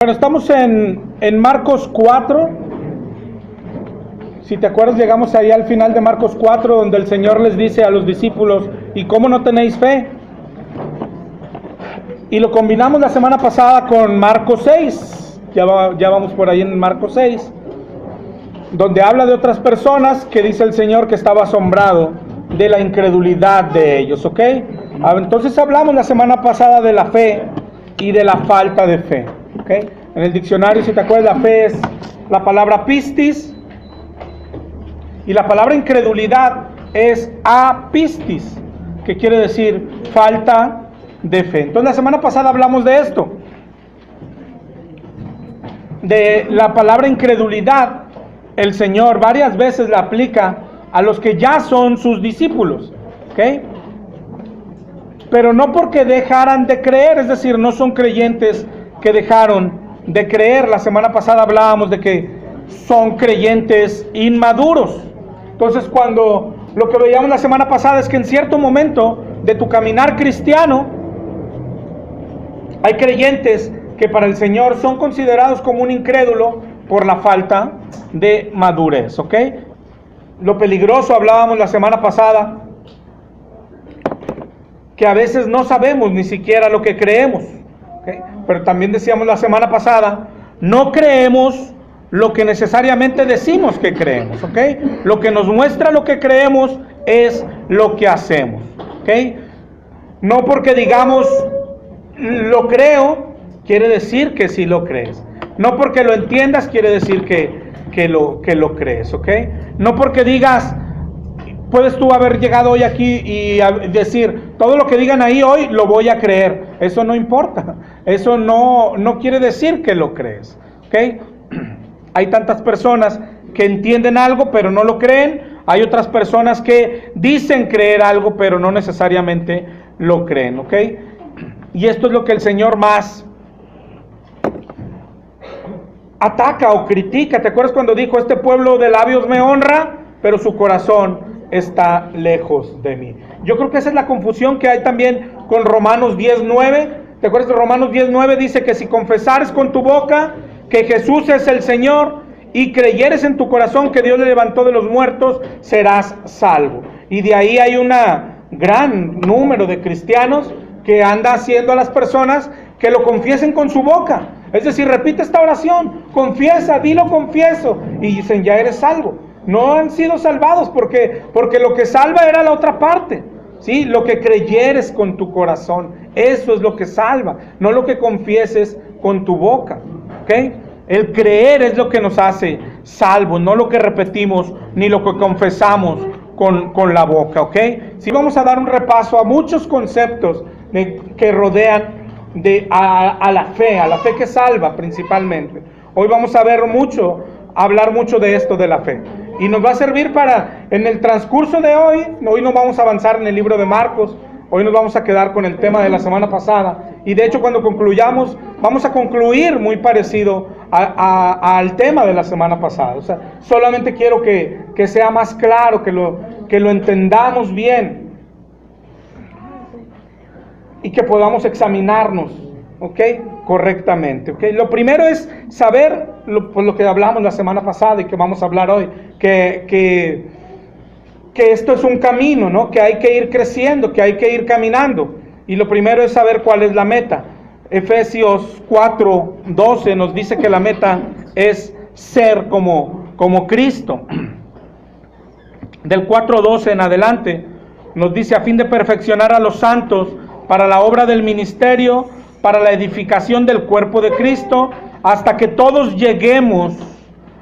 Bueno, estamos en Marcos 4. Si te acuerdas, llegamos ahí al final de Marcos 4, donde el Señor les dice a los discípulos: ¿y cómo no tenéis fe? Y lo combinamos la semana pasada con Marcos 6. Ya vamos por ahí en Marcos 6, donde habla de otras personas que dice el Señor que estaba asombrado de la incredulidad de ellos, ¿ok? Entonces hablamos la semana pasada de la fe y de la falta de fe, ¿ok? En el diccionario, si te acuerdas, la fe es la palabra pistis, y la palabra incredulidad es apistis, que quiere decir falta de fe. Entonces la semana pasada hablamos de esto, de la palabra incredulidad. El Señor varias veces la aplica a los que ya son sus discípulos, ¿ok? Pero no porque dejaran de creer, es decir, no son creyentes que dejaron de creer. La semana pasada hablábamos de que son creyentes inmaduros. Entonces, cuando lo que veíamos la semana pasada es que en cierto momento de tu caminar cristiano hay creyentes que para el Señor son considerados como un incrédulo por la falta de madurez, ¿ok? Lo peligroso, hablábamos la semana pasada, que a veces no sabemos ni siquiera lo que creemos, ¿okay? Pero también decíamos la semana pasada, no creemos lo que necesariamente decimos que creemos, ¿ok? Lo que nos muestra lo que creemos es lo que hacemos, ¿ok? No porque digamos lo creo, quiere decir que sí lo crees. No porque lo entiendas, quiere decir que lo crees, ¿ok? No porque digas, puedes tú haber llegado hoy aquí y decir, todo lo que digan ahí hoy lo voy a creer. Eso no importa. Eso no quiere decir que lo crees, ¿ok? Hay tantas personas que entienden algo pero no lo creen. Hay otras personas que dicen creer algo pero no necesariamente lo creen, ¿ok? Y esto es lo que el Señor más ataca o critica. ¿Te acuerdas cuando dijo, este pueblo de labios me honra, pero su corazón está lejos de mí? Yo creo que esa es la confusión que hay también con Romanos 10:9. ¿Te acuerdas de Romanos 10:9? Dice que si confesares con tu boca que Jesús es el Señor y creyeres en tu corazón que Dios le levantó de los muertos, serás salvo. Y de ahí hay un gran número de cristianos que anda haciendo a las personas que lo confiesen con su boca. Es decir, repite esta oración, confiesa, dilo confieso, y dicen, ya eres salvo. No han sido salvados porque lo que salva era la otra parte, ¿sí? Lo que creyeres con tu corazón, eso es lo que salva, no lo que confieses con tu boca, ¿ok? El creer es lo que nos hace salvos, no lo que repetimos ni lo que confesamos con la boca, ¿ok? Sí, vamos a dar un repaso a muchos conceptos que rodean a la fe que salva principalmente. Hoy vamos a hablar mucho de esto de la fe. Y nos va a servir para, en el transcurso de hoy no vamos a avanzar en el libro de Marcos, hoy nos vamos a quedar con el tema de la semana pasada. Y de hecho cuando concluyamos, vamos a concluir muy parecido al tema de la semana pasada. O sea, solamente quiero que sea más claro, que lo entendamos bien y que podamos examinarnos, ¿ok? Correctamente, ¿ok? Lo primero es saber lo que hablamos la semana pasada y que vamos a hablar hoy, que esto es un camino, ¿no? Que hay que ir creciendo, que hay que ir caminando. Y lo primero es saber cuál es la meta. Efesios 4:12 nos dice que la meta es ser como Cristo. Del 4:12 en adelante nos dice, a fin de perfeccionar a los santos para la obra del ministerio, para la edificación del cuerpo de Cristo, hasta que todos lleguemos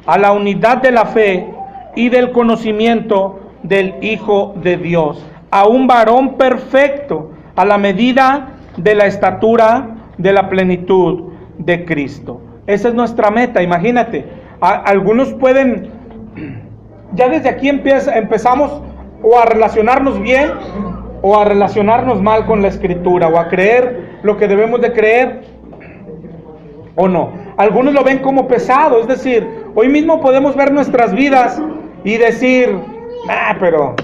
a la unidad de la fe y del conocimiento del Hijo de Dios, a un varón perfecto, a la medida de la estatura de la plenitud de Cristo. Esa es nuestra meta, imagínate. Algunos pueden, ya desde aquí empezamos o a relacionarnos bien o a relacionarnos mal con la Escritura, o a creer lo que debemos de creer o no. Algunos lo ven como pesado, es decir, hoy mismo podemos ver nuestras vidas y decir, pero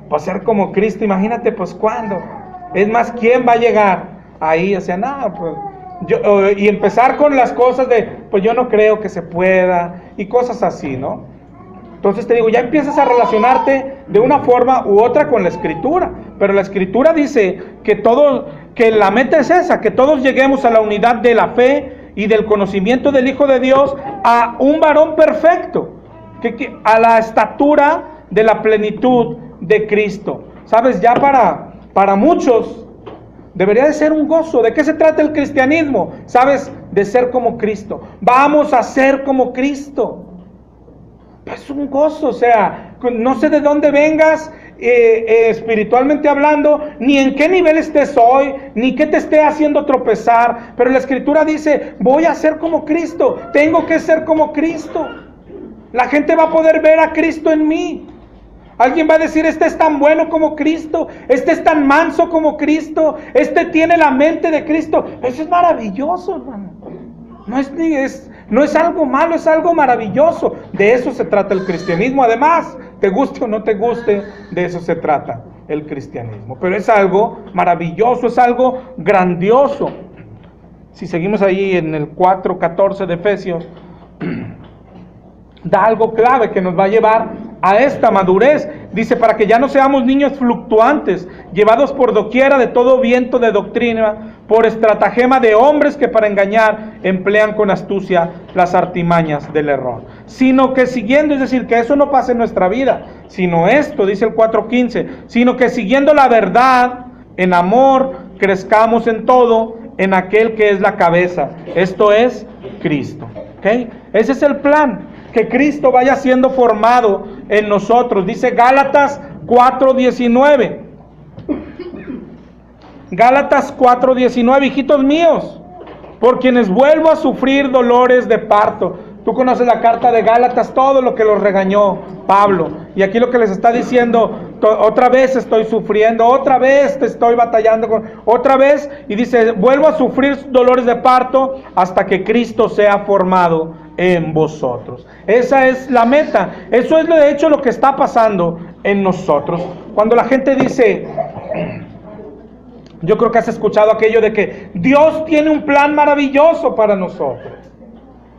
pues ser como Cristo, imagínate pues cuándo. Es más, ¿quién va a llegar ahí? O sea, pues Y empezar con las cosas de, pues yo no creo que se pueda, y cosas así, ¿no? Entonces te digo, ya empiezas a relacionarte de una forma u otra con la Escritura, pero la Escritura dice que la meta es esa, que todos lleguemos a la unidad de la fe y del conocimiento del Hijo de Dios, a un varón perfecto, a la estatura de la plenitud de Cristo. ¿Sabes? Ya para muchos debería de ser un gozo. ¿De qué se trata el cristianismo? ¿Sabes? De ser como Cristo. Vamos a ser como Cristo. Es un gozo, o sea, no sé de dónde vengas espiritualmente hablando, ni en qué nivel estés hoy, ni qué te esté haciendo tropezar, pero la Escritura dice, voy a ser como Cristo, tengo que ser como Cristo. La gente va a poder ver a Cristo en mí. Alguien va a decir, este es tan bueno como Cristo, este es tan manso como Cristo, este tiene la mente de Cristo. Eso es maravilloso, hermano. No es algo malo, es algo maravilloso. De eso se trata el cristianismo. Además, te guste o no te guste, de eso se trata el cristianismo. Pero es algo maravilloso, es algo grandioso. Si seguimos ahí en el 4:14 de Efesios, da algo clave que nos va a llevar a esta madurez. Dice, para que ya no seamos niños fluctuantes, llevados por doquiera de todo viento de doctrina, por estratagema de hombres que para engañar emplean con astucia las artimañas del error. Sino que siguiendo, es decir, que eso no pase en nuestra vida, sino esto, dice el 4:15, sino que siguiendo la verdad, en amor, crezcamos en todo, en aquel que es la cabeza, esto es Cristo. ¿Okay? Ese es el plan, que Cristo vaya siendo formado en nosotros. Dice Gálatas 4:19. Gálatas 4:19, hijitos míos, por quienes vuelvo a sufrir dolores de parto. Tú conoces la carta de Gálatas, todo lo que los regañó Pablo. Y aquí lo que les está diciendo, otra vez estoy sufriendo, otra vez te estoy batallando otra vez. Y dice, vuelvo a sufrir dolores de parto hasta que Cristo sea formado en vosotros. Esa es la meta. Eso es de hecho lo que está pasando en nosotros. Cuando la gente dice, yo creo que has escuchado aquello de que Dios tiene un plan maravilloso para nosotros.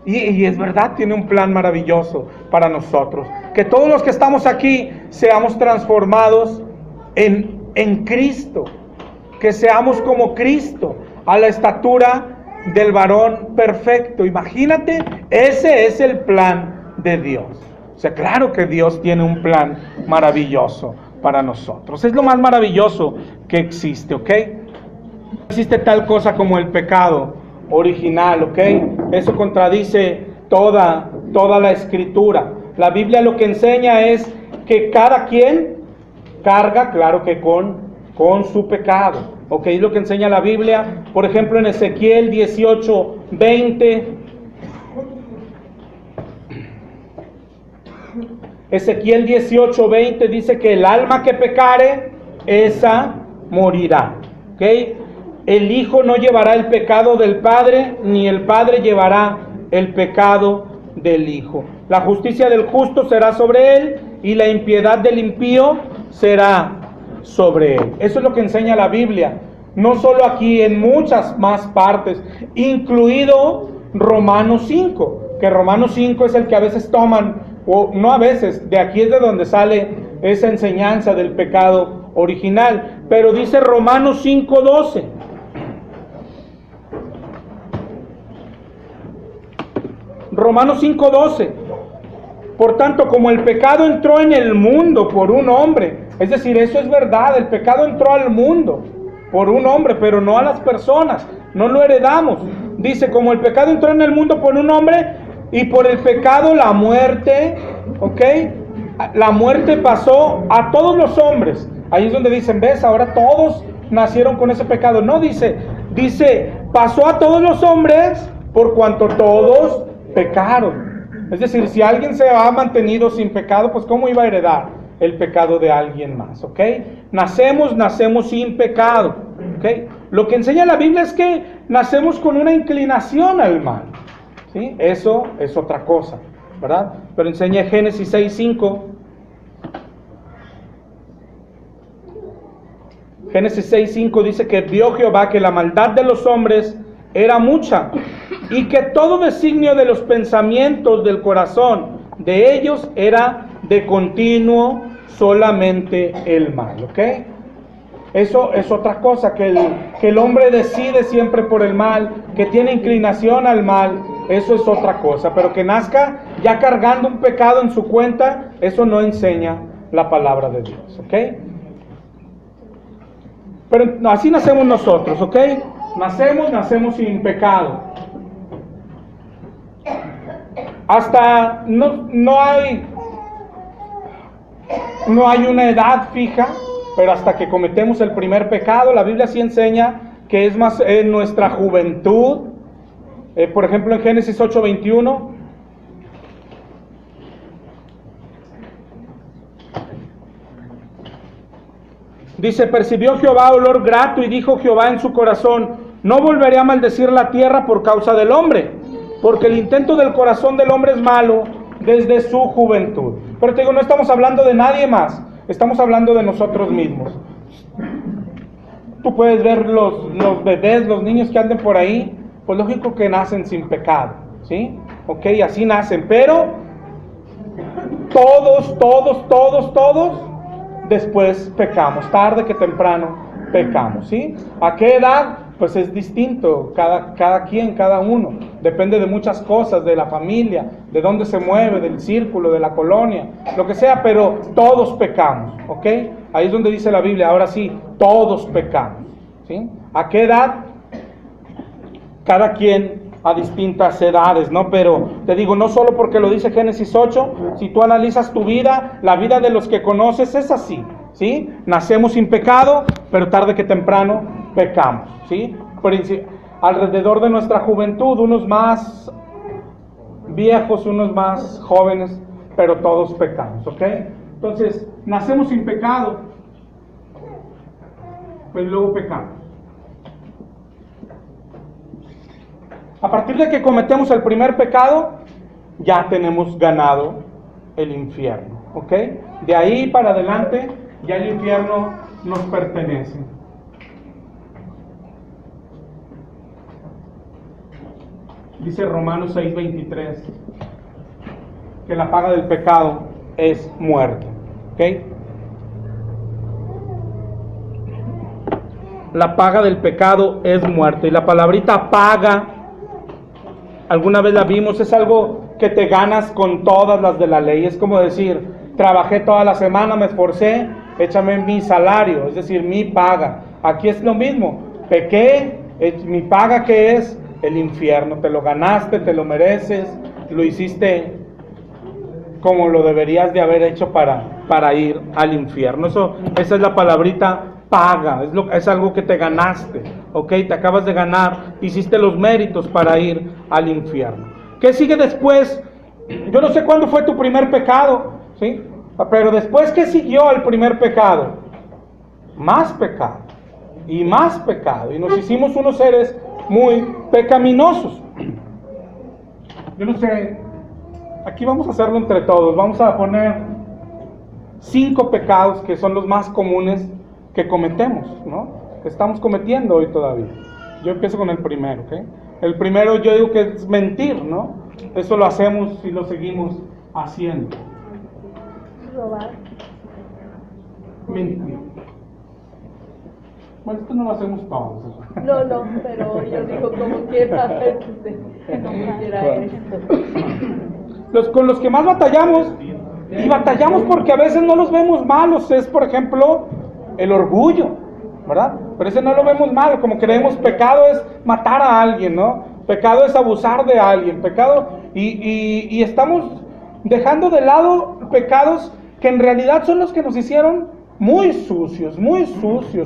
Y es verdad, tiene un plan maravilloso para nosotros. Que todos los que estamos aquí seamos transformados en Cristo. Que seamos como Cristo, a la estatura del varón perfecto. Imagínate, ese es el plan de Dios. O sea, claro que Dios tiene un plan maravilloso para nosotros. Es lo más maravilloso que existe, ¿ok? No existe tal cosa como el pecado original, ¿ok? Eso contradice toda la Escritura. La Biblia lo que enseña es que cada quien carga, claro que con su pecado, ¿ok? Es lo que enseña la Biblia. Por ejemplo, en Ezequiel 18:20, Ezequiel 18:20 dice que el alma que pecare, esa morirá, ¿ok? El hijo no llevará el pecado del padre, ni el padre llevará el pecado del hijo. La justicia del justo será sobre él, y la impiedad del impío será sobre él. Eso es lo que enseña la Biblia. No solo aquí, en muchas más partes, incluido Romanos 5, que Romanos 5 es el que a veces toman, o no a veces, de aquí es de donde sale esa enseñanza del pecado original. Pero dice Romanos 5:12. Romanos 5:12. Por tanto, como el pecado entró en el mundo por un hombre, es decir, eso es verdad, el pecado entró al mundo por un hombre, pero no a las personas, no lo heredamos. Dice, como el pecado entró en el mundo por un hombre, y por el pecado la muerte, ¿ok? La muerte pasó a todos los hombres. Ahí es donde dicen, ves, ahora todos nacieron con ese pecado. No, dice, pasó a todos los hombres por cuanto todos pecaron. Es decir, si alguien se ha mantenido sin pecado, pues ¿cómo iba a heredar el pecado de alguien más? ¿Ok? Nacemos sin pecado. ¿Ok? Lo que enseña la Biblia es que nacemos con una inclinación al mal. ¿Sí? Eso es otra cosa, ¿verdad? Pero enseña Génesis 6:5. Génesis 6:5 dice que vio Jehová que la maldad de los hombres era mucha, y que todo designio de los pensamientos del corazón de ellos era de continuo solamente el mal, ¿ok? Eso es otra cosa, que el hombre decide siempre por el mal, que tiene inclinación al mal, eso es otra cosa, pero que nazca ya cargando un pecado en su cuenta, eso no enseña la palabra de Dios, ¿ok? Pero así nacemos nosotros, ¿ok? Nacemos sin pecado. Hasta no hay una edad fija, pero hasta que cometemos el primer pecado, la Biblia sí enseña que es más en nuestra juventud. Por ejemplo, en Génesis 8:21, dice: percibió Jehová olor grato, y dijo Jehová en su corazón: no volveré a maldecir la tierra por causa del hombre, porque el intento del corazón del hombre es malo desde su juventud. Pero te digo, no estamos hablando de nadie más, estamos hablando de nosotros mismos. Tú puedes ver los bebés, los niños que anden por ahí, pues lógico que nacen sin pecado, ¿sí? Ok, así nacen, pero todos, después pecamos, tarde que temprano pecamos, ¿sí? ¿A qué edad? Pues es distinto, cada quien, cada uno, depende de muchas cosas, de la familia, de dónde se mueve, del círculo, de la colonia, lo que sea, pero todos pecamos, ¿ok? Ahí es donde dice la Biblia, ahora sí, todos pecamos, ¿sí? ¿A qué edad? Cada quien a distintas edades, ¿no? Pero te digo, no solo porque lo dice Génesis 8, si tú analizas tu vida, la vida de los que conoces es así, ¿sí? Nacemos sin pecado, pero tarde que temprano pecamos, ¿sí? Alrededor de nuestra juventud, unos más viejos, unos más jóvenes, pero todos pecamos, ¿ok? Entonces, nacemos sin pecado, pues luego pecamos. A partir de que cometemos el primer pecado, ya tenemos ganado el infierno, ¿ok? De ahí para adelante, ya el infierno nos pertenece. Dice Romanos 6:23, que la paga del pecado es muerte, ¿ok? La paga del pecado es muerte. Y la palabrita paga, alguna vez la vimos, es algo que te ganas con todas las de la ley. Es como decir, trabajé toda la semana, me esforcé, échame mi salario, es decir, mi paga. Aquí es lo mismo, pequé, mi paga, ¿qué es? El infierno. Te lo ganaste, te lo mereces, lo hiciste como lo deberías de haber hecho para ir al infierno. Esa es la palabrita paga, es algo que te ganaste, ok, te acabas de ganar, hiciste los méritos para ir al infierno. ¿Qué sigue después? Yo no sé cuándo fue tu primer pecado, ¿sí? Pero después, ¿qué siguió al primer pecado? Más pecado, y más pecado, y nos hicimos unos seres muy pecaminosos. Yo no sé, aquí vamos a hacerlo entre todos, vamos a poner 5 pecados que son los más comunes que cometemos, ¿no? Que estamos cometiendo hoy todavía. Yo empiezo con el primero, ¿ok? El primero yo digo que es mentir, ¿no? Eso lo hacemos y lo seguimos haciendo. Robar. Mentir. Bueno, esto no lo hacemos todos. No, pero yo digo como quiera, como quiera esto. Con los que más batallamos, y batallamos porque a veces no los vemos malos, es por ejemplo el orgullo, ¿verdad? Pero ese no lo vemos mal, como creemos, pecado es matar a alguien, ¿no? Pecado es abusar de alguien, pecado, y estamos dejando de lado pecados que en realidad son los que nos hicieron muy sucios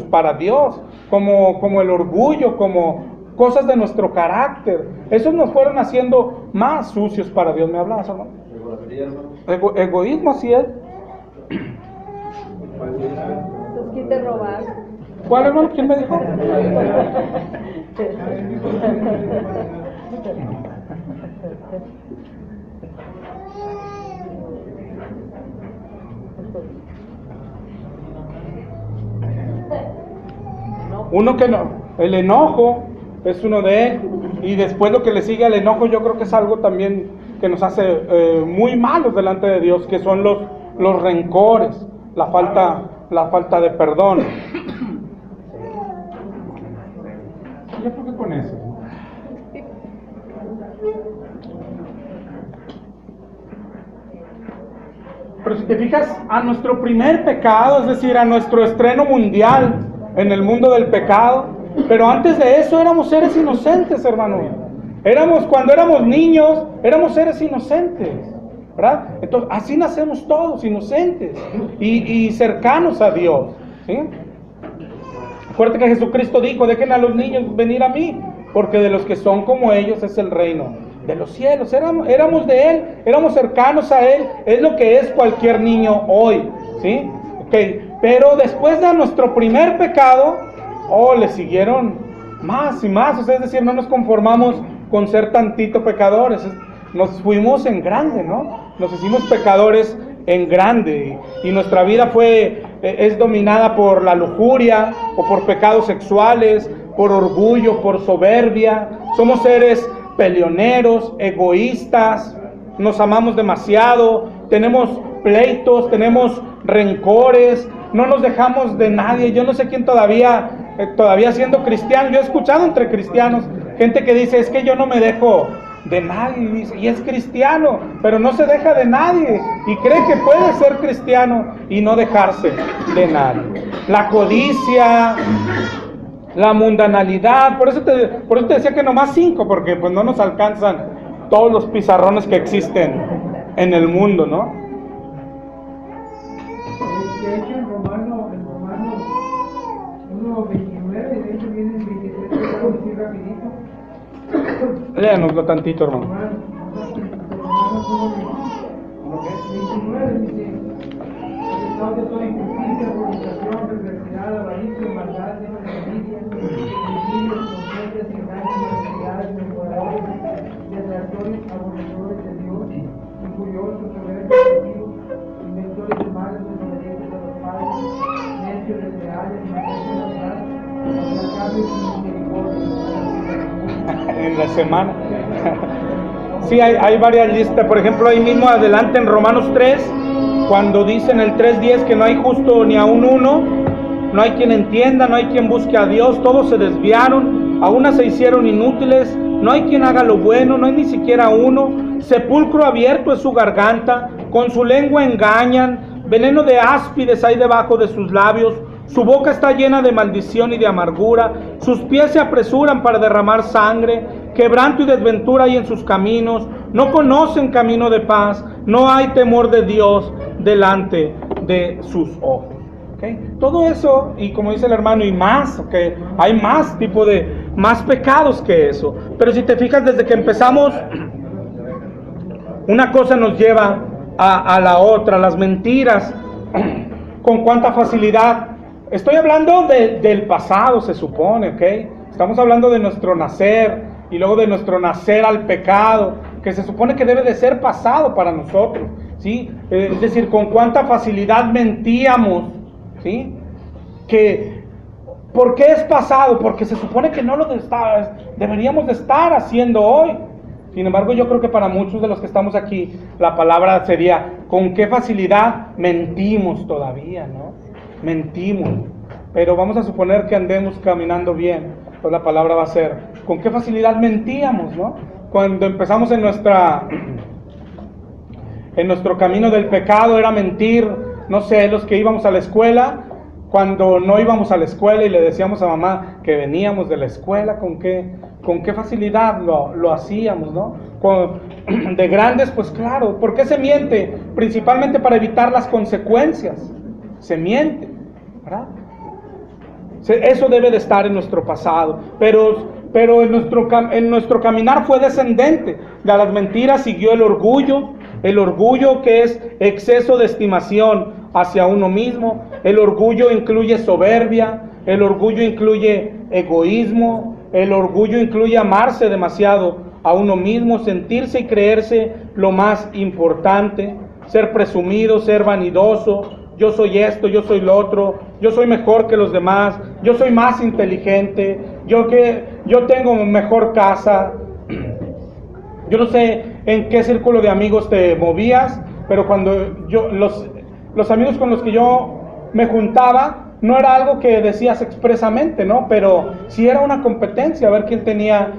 para Dios, como el orgullo, como cosas de nuestro carácter. Esos nos fueron haciendo más sucios para Dios. ¿Me hablas, hermano? Egoísmo, así es. Nos quite robar. ¿Cuál, hermano? ¿Quién me dijo? Uno que no, el enojo, es uno de él. Y después lo que le sigue al enojo, yo creo que es algo también que nos hace muy malos delante de Dios, que son los rencores, la falta de perdón. Yo creo que con eso. Pero si te fijas, a nuestro primer pecado, es decir, a nuestro estreno mundial en el mundo del pecado, pero antes de eso éramos seres inocentes, hermano. Cuando éramos niños, éramos seres inocentes, ¿verdad? Entonces, así nacemos todos, inocentes y cercanos a Dios, ¿sí? Acuérdate que Jesucristo dijo: dejen a los niños venir a mí, porque de los que son como ellos es el reino de los cielos. Éramos de Él, éramos cercanos a Él, es lo que es cualquier niño hoy, ¿sí? Okay. Pero después de nuestro primer pecado, le siguieron más y más, o sea, es decir, no nos conformamos con ser tantito pecadores, nos fuimos en grande, ¿no? Nos hicimos pecadores en grande, y nuestra vida es dominada por la lujuria, o por pecados sexuales, por orgullo, por soberbia. Somos seres peleoneros, egoístas, nos amamos demasiado, tenemos pleitos, tenemos rencores, no nos dejamos de nadie. Yo no sé quién todavía siendo cristiano, yo he escuchado entre cristianos gente que dice: es que yo no me dejo de nadie, y es cristiano, pero no se deja de nadie, y cree que puede ser cristiano y no dejarse de nadie. La codicia, la mundanalidad, por eso te decía que nomás 5, porque pues no nos alcanzan todos los pizarrones que existen en el mundo, ¿no? De hecho, en Romanos 1:29, de hecho viene el 23, voy a decir rapidito. Léanoslo tantito, hermano. Romanos 1:29 dice: el causa de toda injusticia, fornicación, perversidad, avaricia, maldad, envidia, homicidios, contiendas, engaños, malignidades, devoradores, detractores, aborrecedores de Dios, injuriosos, soberbios, altivos, inventores de males, desobedientes a los padres, necios, desleales, malditos de la paz, aplacables y misericordiosos. En la semana. Sí, hay varias listas. Por ejemplo, ahí mismo adelante en Romanos 3, cuando dice en el 3:10 que no hay justo ni aun uno, no hay quien entienda, no hay quien busque a Dios, todos se desviaron, a una se hicieron inútiles, no hay quien haga lo bueno, no hay ni siquiera uno. Sepulcro abierto es su garganta, con su lengua engañan, veneno de áspides hay debajo de sus labios. Su boca está llena de maldición y de amargura, sus pies se apresuran para derramar sangre, quebranto y desventura hay en sus caminos, no conocen camino de paz, no hay temor de Dios delante de sus ojos. ¿Okay? Todo eso, y como dice el hermano, y más, ¿okay? Hay más más pecados que eso. Pero si te fijas, desde que empezamos, una cosa nos lleva a la otra, las mentiras, con cuánta facilidad. Estoy hablando del pasado, se supone, ¿ok? Estamos hablando de nuestro nacer, y luego de nuestro nacer al pecado, que se supone que debe de ser pasado para nosotros, ¿sí? Es decir, con cuánta facilidad mentíamos, ¿sí? ¿Por qué es pasado? Porque se supone que no deberíamos de estar haciendo hoy. Sin embargo, yo creo que para muchos de los que estamos aquí, la palabra sería: ¿con qué facilidad mentimos todavía, no? Mentimos, pero vamos a suponer que andemos caminando bien, pues la palabra va a ser: ¿con qué facilidad mentíamos, no? Cuando empezamos en nuestro camino del pecado era mentir, no sé, los que íbamos a la escuela, cuando no íbamos a la escuela y le decíamos a mamá que veníamos de la escuela, ¿con qué facilidad lo hacíamos, no? De grandes, pues claro, ¿por qué se miente? Principalmente para evitar las consecuencias. Se miente, ¿verdad? Eso debe de estar en nuestro pasado, pero en nuestro caminar fue descendente. De las mentiras siguió el orgullo que es exceso de estimación hacia uno mismo. El orgullo incluye soberbia, el orgullo incluye egoísmo, el orgullo incluye amarse demasiado a uno mismo, sentirse y creerse lo más importante, ser presumido, ser vanidoso. Yo soy esto, yo soy lo otro, yo soy mejor que los demás, yo soy más inteligente, yo tengo mejor casa. Yo no sé en qué círculo de amigos te movías, pero cuando los amigos con los que yo me juntaba, no era algo que decías expresamente, ¿no? Pero sí era una competencia, a ver quién tenía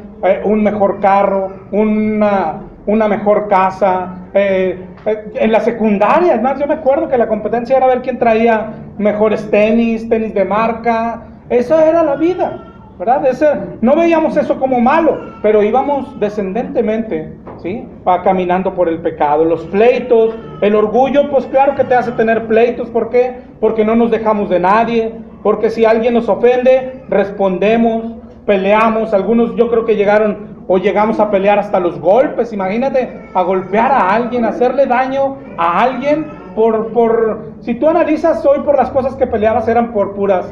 un mejor carro, una mejor casa. En la secundaria, es más, yo me acuerdo que la competencia era ver quién traía mejores tenis de marca. Esa era la vida, ¿verdad? No veíamos eso como malo, pero íbamos descendentemente, ¿sí? Caminando por el pecado. Los pleitos, el orgullo, pues claro que te hace tener pleitos. ¿Por qué? Porque no nos dejamos de nadie, porque si alguien nos ofende, respondemos, peleamos. Algunos yo creo que llegamos a pelear hasta los golpes. Imagínate, a golpear a alguien, hacerle daño a alguien si tú analizas hoy, por las cosas que peleabas eran por puras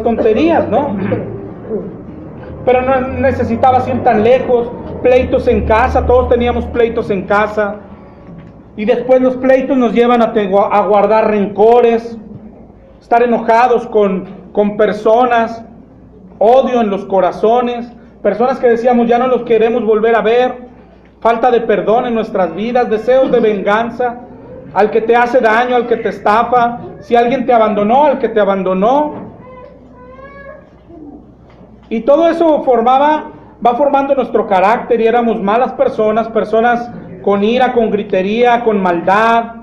tonterías, ¿no? Pero no necesitabas ir tan lejos. Pleitos en casa, todos teníamos pleitos en casa, y después los pleitos nos llevan a guardar rencores, estar enojados con personas, odio en los corazones, personas que decíamos ya no los queremos volver a ver, falta de perdón en nuestras vidas, deseos de venganza al que te hace daño, al que te estafa, si alguien te abandonó, al que te abandonó. Y todo eso va formando nuestro carácter, y éramos malas personas con ira, con gritería, con maldad.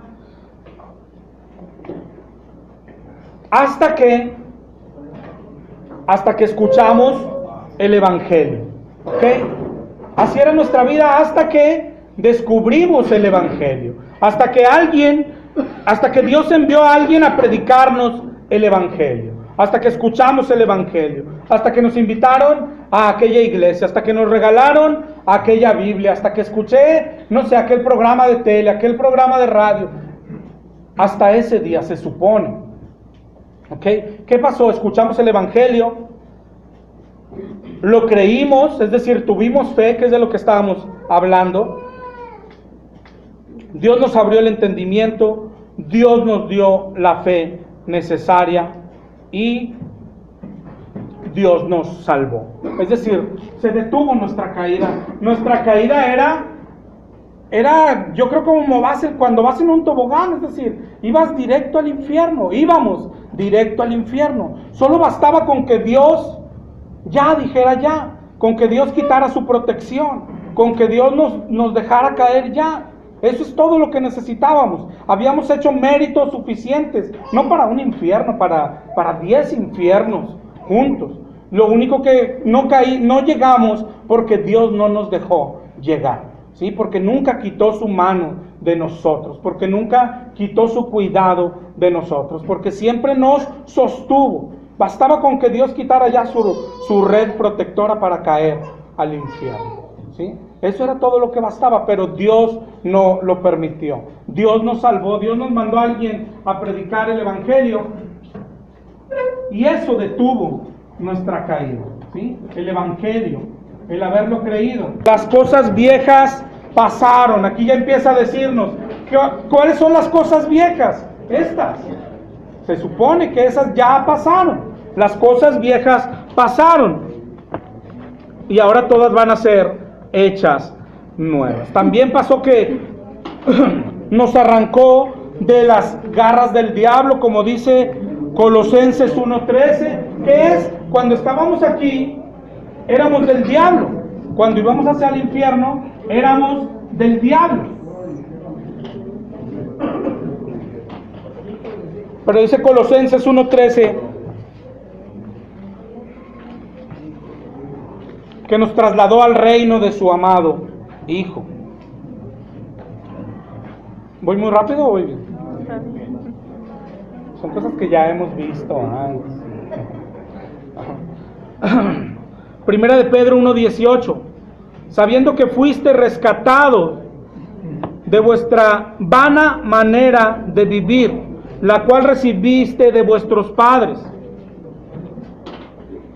Hasta que escuchamos el Evangelio, ¿ok? Así era nuestra vida hasta que descubrimos el Evangelio, hasta que Dios envió a alguien a predicarnos el Evangelio, hasta que escuchamos el Evangelio, hasta que nos invitaron a aquella iglesia, hasta que nos regalaron aquella Biblia, hasta que escuché, no sé, aquel programa de tele, aquel programa de radio. Hasta ese día se supone, ¿ok? ¿Qué pasó? Escuchamos el Evangelio, lo creímos, es decir, tuvimos fe, que es de lo que estábamos hablando. Dios nos abrió el entendimiento, Dios nos dio la fe necesaria y Dios nos salvó. Es decir, se detuvo nuestra caída. Nuestra caída era, yo creo, como cuando vas en un tobogán, es decir, íbamos directo al infierno. Solo bastaba con que Dios ya dijera ya, con que Dios quitara su protección, con que Dios nos dejara caer ya. Eso es todo lo que necesitábamos. Habíamos hecho méritos suficientes, no para un infierno, para 10 infiernos juntos. Lo único que no llegamos porque Dios no nos dejó llegar, ¿sí? Porque nunca quitó su mano de nosotros, porque nunca quitó su cuidado de nosotros, porque siempre nos sostuvo. Bastaba con que Dios quitara ya su red protectora para caer al infierno, ¿sí? Eso era todo lo que bastaba, pero Dios no lo permitió. Dios nos salvó, Dios nos mandó a alguien a predicar el Evangelio, y eso detuvo nuestra caída, ¿sí? El Evangelio, el haberlo creído. Las cosas viejas pasaron. Aquí ya empieza a decirnos, ¿cuáles son las cosas viejas? Estas. Se supone que esas ya pasaron. Las cosas viejas pasaron, y ahora todas van a ser hechas nuevas. También pasó que nos arrancó de las garras del diablo, como dice Colosenses 1:13, que es cuando estábamos aquí, éramos del diablo. Cuando íbamos hacia el infierno, éramos del diablo. Pero dice Colosenses 1:13 que nos trasladó al reino de su amado Hijo. ¿Voy muy rápido o voy bien? Son cosas que ya hemos visto antes. Primera de Pedro 1:18, sabiendo que fuiste rescatados de vuestra vana manera de vivir, la cual recibiste de vuestros padres,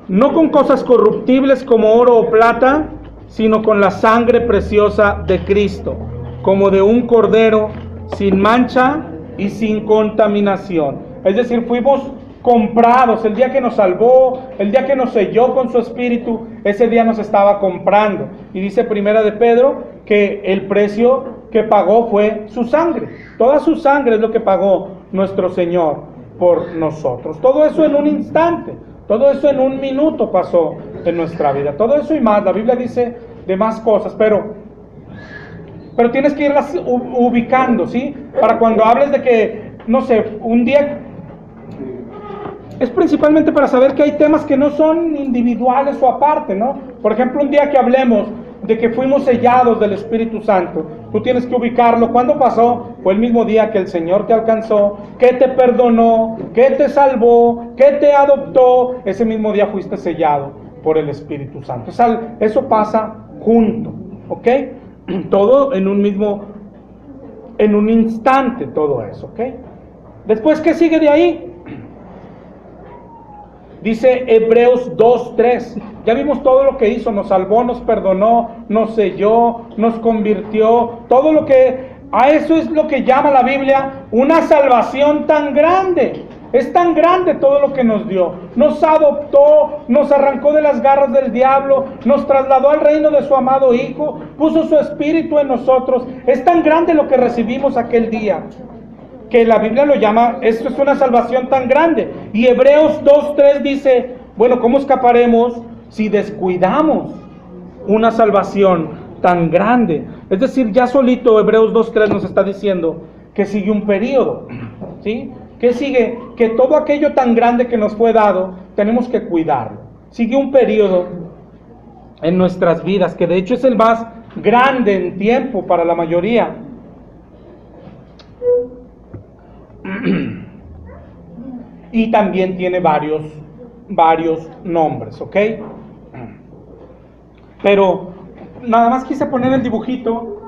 no con cosas corruptibles como oro o plata, sino con la sangre preciosa de Cristo, como de un cordero sin mancha y sin contaminación. Es decir, fuimos comprados. El día que nos salvó, el día que nos selló con su espíritu, ese día nos estaba comprando. Y dice Primera de Pedro que el precio que pagó fue su sangre. Toda su sangre es lo que pagó nuestro Señor por nosotros. Todo eso en un instante, todo eso en un minuto pasó en nuestra vida. Todo eso y más. La Biblia dice de más cosas, pero tienes que irlas ubicando, ¿sí? Para cuando hables de que, no sé, un día, es principalmente para saber que hay temas que no son individuales o aparte, ¿no? Por ejemplo, un día que hablemos de que fuimos sellados del Espíritu Santo, tú tienes que ubicarlo. ¿Cuándo pasó? Fue el mismo día que el Señor te alcanzó, que te perdonó, que te salvó, que te adoptó. Ese mismo día fuiste sellado por el Espíritu Santo. Eso pasa junto, ¿ok? Todo en un mismo, en un instante, todo eso, ¿ok? Después, ¿qué sigue de ahí? Dice Hebreos 2:3. Ya vimos todo lo que hizo, nos salvó, nos perdonó, nos selló, nos convirtió, todo lo que, a eso es lo que llama la Biblia una salvación tan grande. Es tan grande todo lo que nos dio. Nos adoptó, nos arrancó de las garras del diablo, nos trasladó al reino de su amado Hijo, puso su espíritu en nosotros. Es tan grande lo que recibimos aquel día, que la Biblia lo llama, esto es una salvación tan grande. Y Hebreos 2:3 dice, bueno, ¿cómo escaparemos si descuidamos una salvación tan grande? Es decir, ya solito Hebreos 2:3 nos está diciendo que sigue un periodo, ¿sí? ¿Qué sigue? Que todo aquello tan grande que nos fue dado, tenemos que cuidarlo. Sigue un periodo en nuestras vidas, que de hecho es el más grande en tiempo para la mayoría. Y también tiene varios nombres, ¿ok? Pero nada más quise poner el dibujito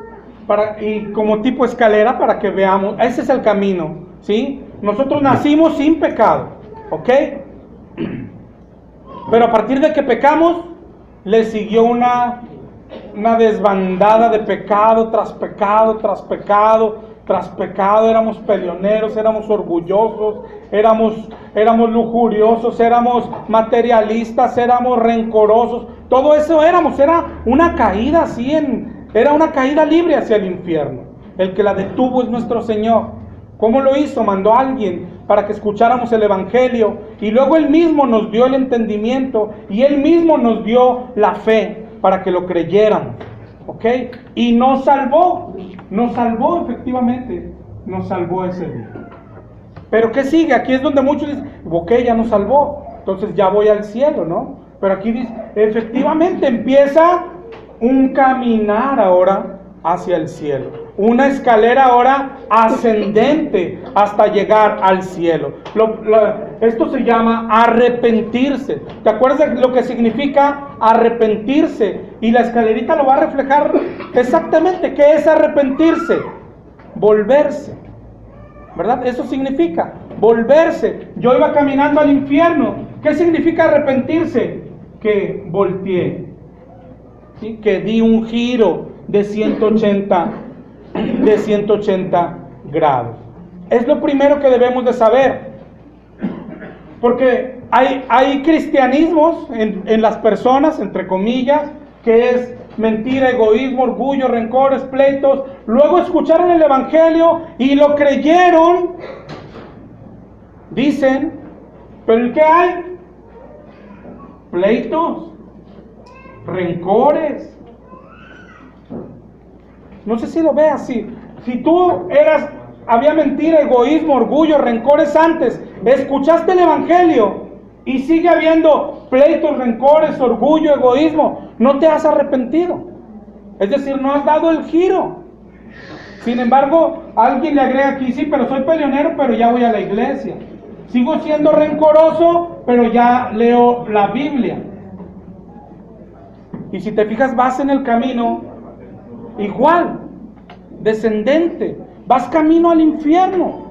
y como tipo escalera para que veamos. Ese es el camino, ¿sí? Nosotros nacimos sin pecado, ¿ok? Pero a partir de que pecamos, le siguió una desbandada de pecado tras pecado, tras pecado, tras pecado. Éramos peleoneros, éramos orgullosos, éramos lujuriosos, éramos materialistas, éramos rencorosos. Todo eso éramos, era una caída así, era una caída libre hacia el infierno. El que la detuvo es nuestro Señor. ¿Cómo lo hizo? Mandó a alguien para que escucháramos el Evangelio, y luego Él mismo nos dio el entendimiento, y Él mismo nos dio la fe para que lo creyéramos, ¿ok? Y nos salvó efectivamente, nos salvó ese día. Pero ¿qué sigue? Aquí es donde muchos dicen, ok, ya nos salvó, entonces ya voy al cielo, ¿no? Pero aquí dice, efectivamente empieza un caminar ahora hacia el cielo. Una escalera ahora ascendente hasta llegar al cielo. Esto se llama arrepentirse. ¿Te acuerdas de lo que significa arrepentirse? Y la escalerita lo va a reflejar exactamente. ¿Qué es arrepentirse? Volverse, ¿verdad? Eso significa volverse. Yo iba caminando al infierno. ¿Qué significa arrepentirse? Que volteé, ¿sí? Que di un giro de 180 grados. Es lo primero que debemos de saber, porque hay cristianismos en las personas, entre comillas, que es mentira, egoísmo, orgullo, rencores, pleitos. Luego escucharon el Evangelio y lo creyeron, dicen, pero ¿qué hay? Pleitos, rencores. No sé si lo veas así. Si tú había mentira, egoísmo, orgullo, rencores antes, escuchaste el Evangelio y sigue habiendo pleitos, rencores, orgullo, egoísmo, no te has arrepentido. Es decir, no has dado el giro. Sin embargo, alguien le agrega aquí, sí, pero soy peleonero, pero ya voy a la iglesia. Sigo siendo rencoroso, pero ya leo la Biblia. Y si te fijas, vas en el camino igual, descendente, vas camino al infierno.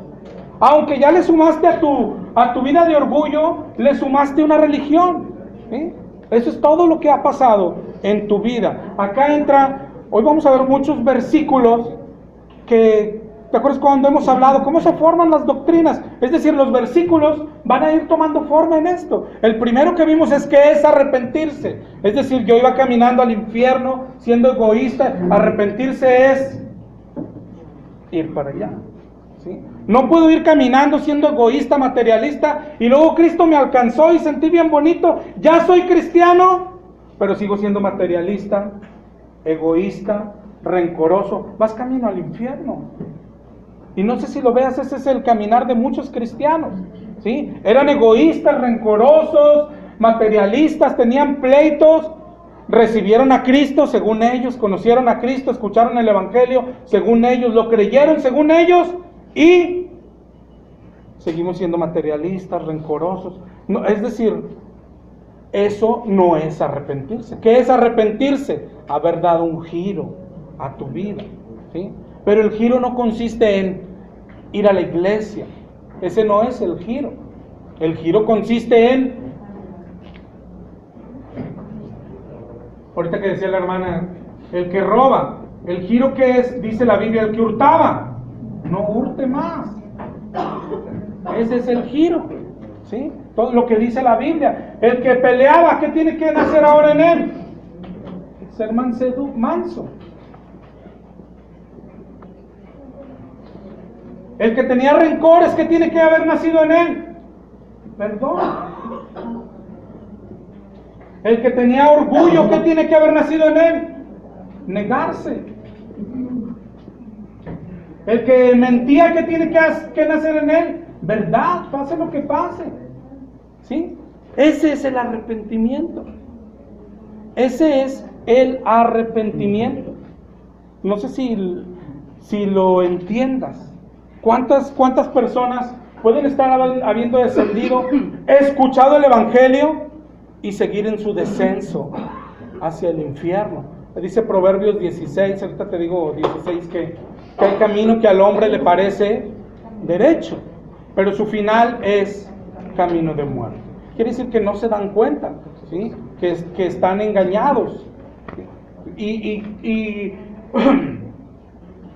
Aunque ya le sumaste a tu vida de orgullo, le sumaste una religión, ¿sí? Eso es todo lo que ha pasado en tu vida. Acá entra, hoy vamos a ver muchos versículos que ¿Te acuerdas cuando hemos hablado cómo se forman las doctrinas? Es decir, los versículos van a ir tomando forma en esto. El primero que vimos es que es arrepentirse. Es decir, yo iba caminando al infierno siendo egoísta. Arrepentirse es ir para allá. ¿Sí? No puedo ir caminando siendo egoísta, materialista, y luego Cristo me alcanzó y sentí bien bonito. Ya soy cristiano, pero sigo siendo materialista, egoísta, rencoroso. Vas camino al infierno. Y no sé si lo veas, ese es el caminar de muchos cristianos. ¿Sí? Eran egoístas, rencorosos, materialistas, tenían pleitos. Recibieron a Cristo según ellos, conocieron a Cristo, escucharon el Evangelio según ellos, lo creyeron según ellos, y seguimos siendo materialistas, rencorosos. No, es decir, eso no es arrepentirse. ¿Qué es arrepentirse? Haber dado un giro a tu vida, ¿sí? Pero el giro no consiste en ir a la iglesia. Ese no es el giro. El giro consiste en... Ahorita que decía la hermana, el que roba. El giro que es, dice la Biblia, el que hurtaba. No hurte más. Ese es el giro, ¿sí? Todo lo que dice la Biblia. El que peleaba, ¿qué tiene que nacer ahora en él? Ser manso. El que tenía rencores, ¿qué tiene que haber nacido en él? Perdón. El que tenía orgullo, ¿qué tiene que haber nacido en él? Negarse. El que mentía, ¿qué tiene que nacer en él? Verdad, pase lo que pase. ¿Sí? Ese es el arrepentimiento. Ese es el arrepentimiento. No sé si lo entiendas. ¿Cuántas personas pueden estar habiendo descendido, escuchado el Evangelio y seguir en su descenso hacia el infierno? Dice Proverbios 16, ahorita te digo 16, que hay camino que al hombre le parece derecho, pero su final es camino de muerte. Quiere decir que no se dan cuenta, ¿sí? que están engañados. Y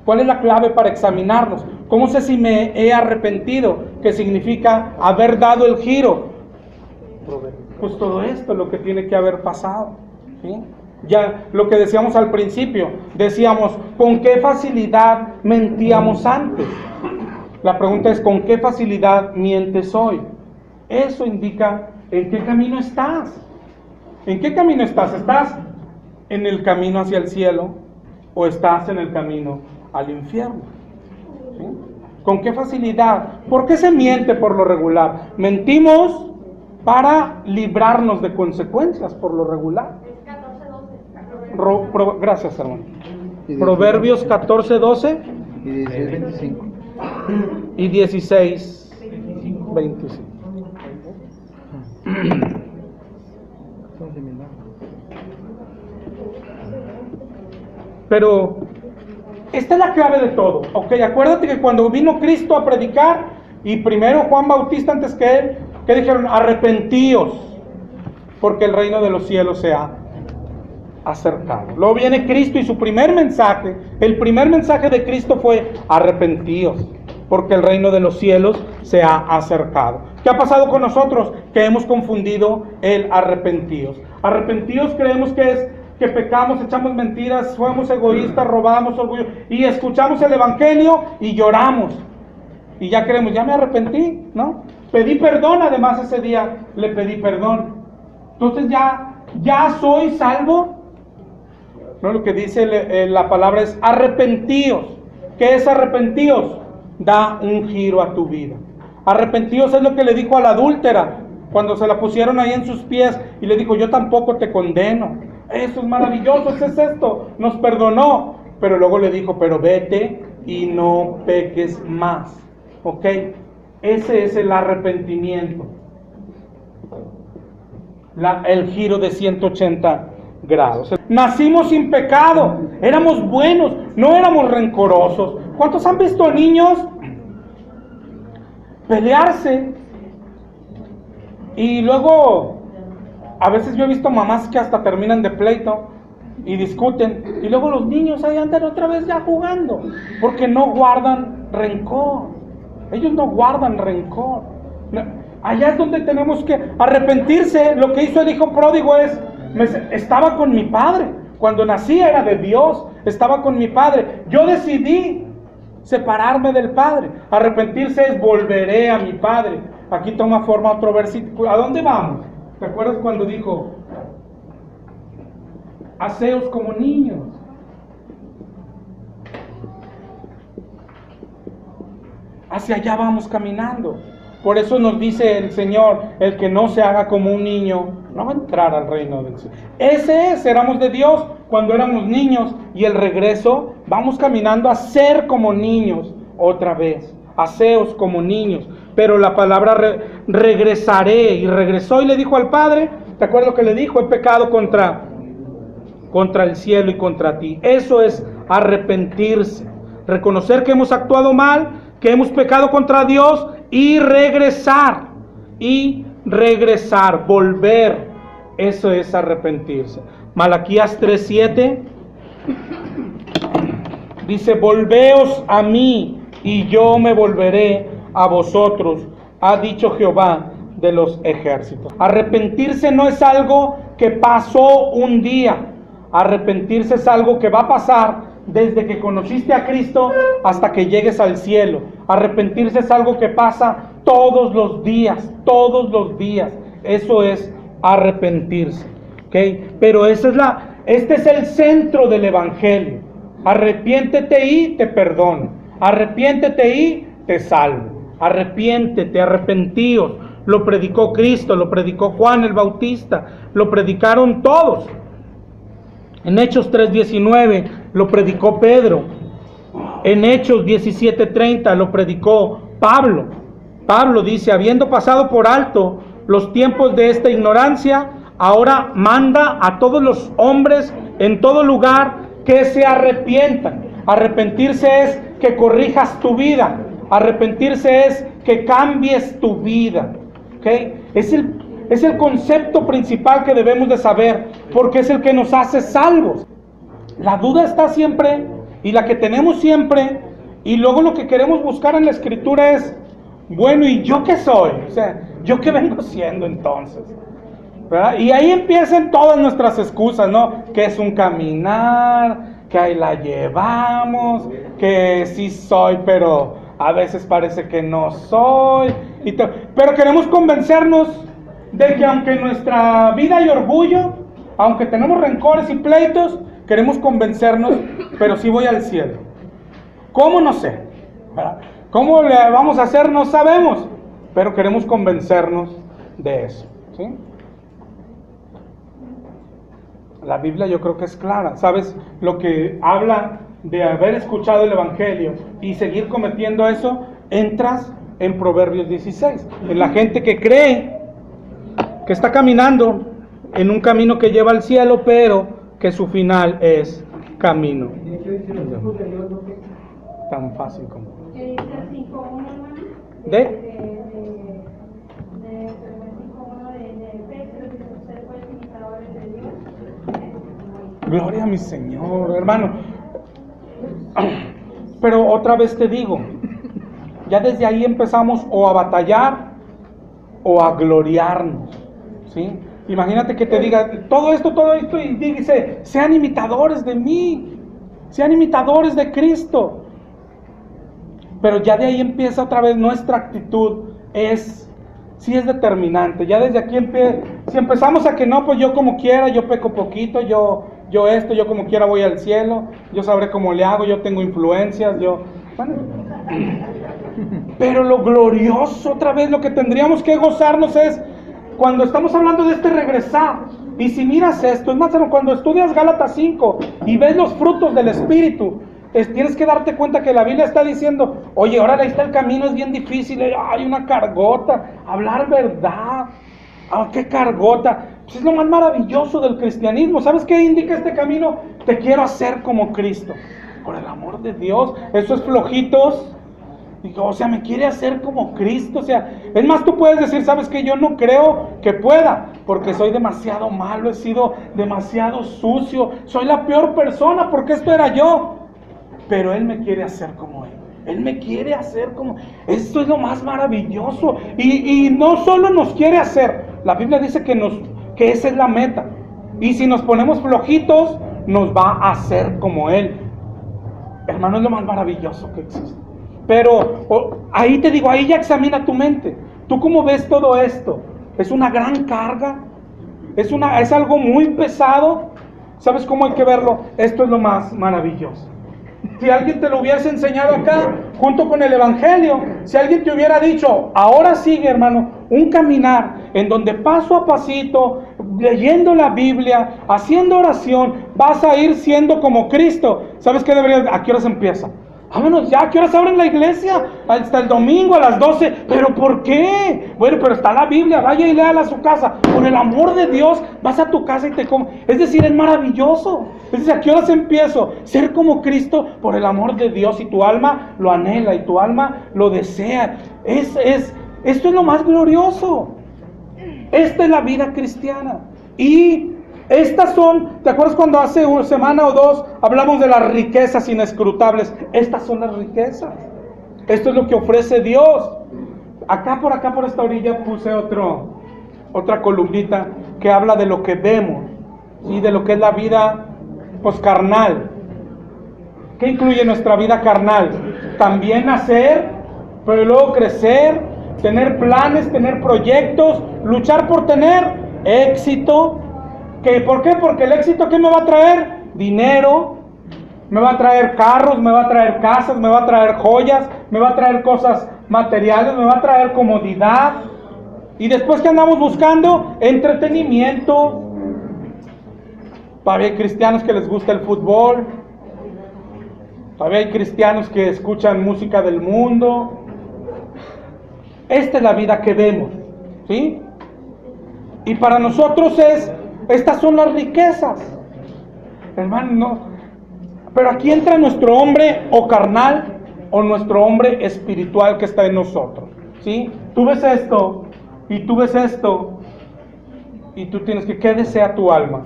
¿cuál es la clave para examinarnos? ¿Cómo sé si me he arrepentido? ¿Qué significa haber dado el giro? Pues todo esto es lo que tiene que haber pasado, ¿sí? Ya lo que decíamos al principio, decíamos, ¿con qué facilidad mentíamos antes? La pregunta es, ¿con qué facilidad mientes hoy? Eso indica en qué camino estás. ¿En qué camino estás? ¿Estás en el camino hacia el cielo o estás en el camino al infierno? ¿Sí? ¿Con qué facilidad? ¿Por qué se miente por lo regular? Mentimos para librarnos de consecuencias por lo regular. Gracias, hermano. Proverbios 14:12 y 16:25. Pero esta es la clave de todo. Ok, acuérdate que cuando vino Cristo a predicar, y primero Juan Bautista antes que él, ¿qué dijeron? Arrepentíos, porque el reino de los cielos se ha acercado. Luego viene Cristo y su primer mensaje, el primer mensaje de Cristo fue arrepentíos, porque el reino de los cielos se ha acercado. ¿Qué ha pasado con nosotros? Que hemos confundido el arrepentíos. Arrepentíos creemos que es que pecamos, echamos mentiras, fuimos egoístas, robamos, orgullo, y escuchamos el Evangelio y lloramos. Y ya creemos, ya me arrepentí, ¿no? Pedí perdón, además ese día le pedí perdón. Entonces ya soy salvo. No, lo que dice la palabra es arrepentíos. ¿Qué es arrepentíos? Da un giro a tu vida. Arrepentíos es lo que le dijo a la adúltera cuando se la pusieron ahí en sus pies y le dijo, yo tampoco te condeno. Eso es maravilloso, eso es esto. Nos perdonó, pero luego le dijo, pero vete y no peques más. ¿Ok? Ese es el arrepentimiento. El giro de 180 grados. Nacimos sin pecado, éramos buenos, no éramos rencorosos. ¿Cuántos han visto niños pelearse? Y luego, a veces yo he visto mamás que hasta terminan de pleito y discuten, y luego los niños ahí andan otra vez ya jugando, porque no guardan rencor. Ellos no guardan rencor. Allá es donde tenemos que arrepentirse. Lo que hizo el hijo pródigo es, estaba con mi padre. Cuando nací era de Dios, estaba con mi padre. Yo decidí separarme del padre. Arrepentirse es volveré a mi padre. Aquí toma forma otro versículo. ¿A dónde vamos? ¿Te acuerdas cuando dijo, haceos como niños? Hacia allá vamos caminando. Por eso nos dice el Señor, el que no se haga como un niño, no va a entrar al reino del cielo. Ese es, éramos de Dios cuando éramos niños, y el regreso, vamos caminando a ser como niños otra vez. Haceos como niños. Pero la palabra regresaré, y regresó y le dijo al Padre, ¿te acuerdas lo que le dijo? He pecado contra el cielo y contra ti. Eso es arrepentirse, reconocer que hemos actuado mal, que hemos pecado contra Dios, y regresar, volver. Eso es arrepentirse. Malaquías 3:7 dice, volveos a mí y yo me volveré a vosotros, ha dicho Jehová de los ejércitos. Arrepentirse no es algo que pasó un día. Arrepentirse es algo que va a pasar desde que conociste a Cristo hasta que llegues al cielo. Arrepentirse es algo que pasa todos los días, todos los días. Eso es arrepentirse, ¿okay? Pero este es el centro del evangelio. Arrepiéntete y te perdono. Arrepiéntete y te salvo. Arrepiéntete, arrepentíos. Lo predicó Cristo, lo predicó Juan el Bautista, lo predicaron todos. En Hechos 3:19 lo predicó Pedro. En Hechos 17:30 lo predicó Pablo. Pablo dice, habiendo pasado por alto los tiempos de esta ignorancia, ahora manda a todos los hombres en todo lugar que se arrepientan. Arrepentirse es que corrijas tu vida. Arrepentirse es que cambies tu vida. ¿Okay? Es el concepto principal que debemos de saber, porque es el que nos hace salvos. La duda está siempre, y la que tenemos siempre, y luego lo que queremos buscar en la Escritura es, bueno, ¿y yo qué soy? O sea, ¿yo qué vengo siendo entonces? ¿Verdad? Y ahí empiezan todas nuestras excusas, ¿no? Que es un caminar, que ahí la llevamos, que sí soy, pero a veces parece que no soy. Pero queremos convencernos de que aunque en nuestra vida hay orgullo, aunque tenemos rencores y pleitos, queremos convencernos, pero sí voy al cielo. ¿Cómo? No sé. ¿Verdad? ¿Cómo le vamos a hacer? No sabemos, pero queremos convencernos de eso, ¿sí? La Biblia yo creo que es clara. ¿Sabes? Lo que habla de haber escuchado el Evangelio y seguir cometiendo eso, entras en Proverbios 16. En la gente que cree que está caminando en un camino que lleva al cielo, pero que su final es camino. Tan fácil como. Gloria a mi Señor, hermano. Pero otra vez te digo, ya desde ahí empezamos o a batallar o a gloriarnos, ¿sí? Imagínate que te diga todo esto, y dice, sean imitadores de mí, sean imitadores de Cristo. Pero ya de ahí empieza otra vez nuestra actitud, sí es determinante. Ya desde aquí si empezamos a que no, pues yo como quiera, yo peco poquito, yo como quiera voy al cielo, yo sabré cómo le hago, yo tengo influencias, bueno. Pero lo glorioso, otra vez, lo que tendríamos que gozarnos es cuando estamos hablando de este regresar. Y si miras esto, es más, cuando estudias Gálatas 5 y ves los frutos del Espíritu, tienes que darte cuenta que la Biblia está diciendo, oye, ahora ahí está el camino, es bien difícil, hay una cargota, hablar verdad, qué cargota. Pues es lo más maravilloso del cristianismo. ¿Sabes qué indica este camino? Te quiero hacer como Cristo. Por el amor de Dios, esos flojitos, o sea, me quiere hacer como Cristo. O sea, es más, tú puedes decir, ¿sabes qué? Yo no creo que pueda, porque soy demasiado malo, he sido demasiado sucio, soy la peor persona, porque esto era yo. Pero Él me quiere hacer como Él. Él me quiere hacer como... Esto es lo más maravilloso. Y no solo nos quiere hacer. La Biblia dice que esa es la meta. Y si nos ponemos flojitos, nos va a hacer como Él. Hermano, es lo más maravilloso que existe. Pero ahí te digo, ahí ya examina tu mente. ¿Tú cómo ves todo esto? ¿Es una gran carga? ¿Es algo muy pesado? ¿Sabes cómo hay que verlo? Esto es lo más maravilloso. Si alguien te lo hubiese enseñado acá, junto con el Evangelio, si alguien te hubiera dicho, ahora sigue, hermano, un caminar en donde paso a pasito, leyendo la Biblia, haciendo oración, vas a ir siendo como Cristo. ¿Sabes qué deberías? ¿A qué horas empieza? Vámonos ya, ¿a qué horas abren la iglesia? Hasta el domingo a las 12. ¿Pero por qué? Bueno, pero está la Biblia, vaya y léala a su casa. Por el amor de Dios, vas a tu casa y te comes. Es decir, es maravilloso. Es decir, ¿a qué horas empiezo? Ser como Cristo por el amor de Dios. Y tu alma lo anhela y tu alma lo desea. Esto es lo más glorioso. Esta es la vida cristiana. Y estas son, ¿te acuerdas cuando hace una semana o dos hablamos de las riquezas inescrutables? Estas son las riquezas. Esto es lo que ofrece Dios. Acá por esta orilla puse otra columnita que habla de lo que vemos, ¿sí? De lo que es la vida carnal. ¿Qué incluye nuestra vida carnal? También nacer, pero luego crecer, tener planes, tener proyectos, luchar por tener éxito. ¿Por qué? Porque el éxito, ¿qué me va a traer? Dinero, me va a traer carros, me va a traer casas, me va a traer joyas, me va a traer cosas materiales, me va a traer comodidad. Y después, ¿qué andamos buscando? Entretenimiento. Todavía hay cristianos que les gusta el fútbol. Todavía hay cristianos que escuchan música del mundo. Esta es la vida que vemos, ¿sí? Y para nosotros estas son las riquezas. Hermano, no. Pero aquí entra nuestro hombre o carnal o nuestro hombre espiritual que está en nosotros, ¿sí? Tú ves esto y tú ves esto y tú tienes que... ¿Qué desea tu alma?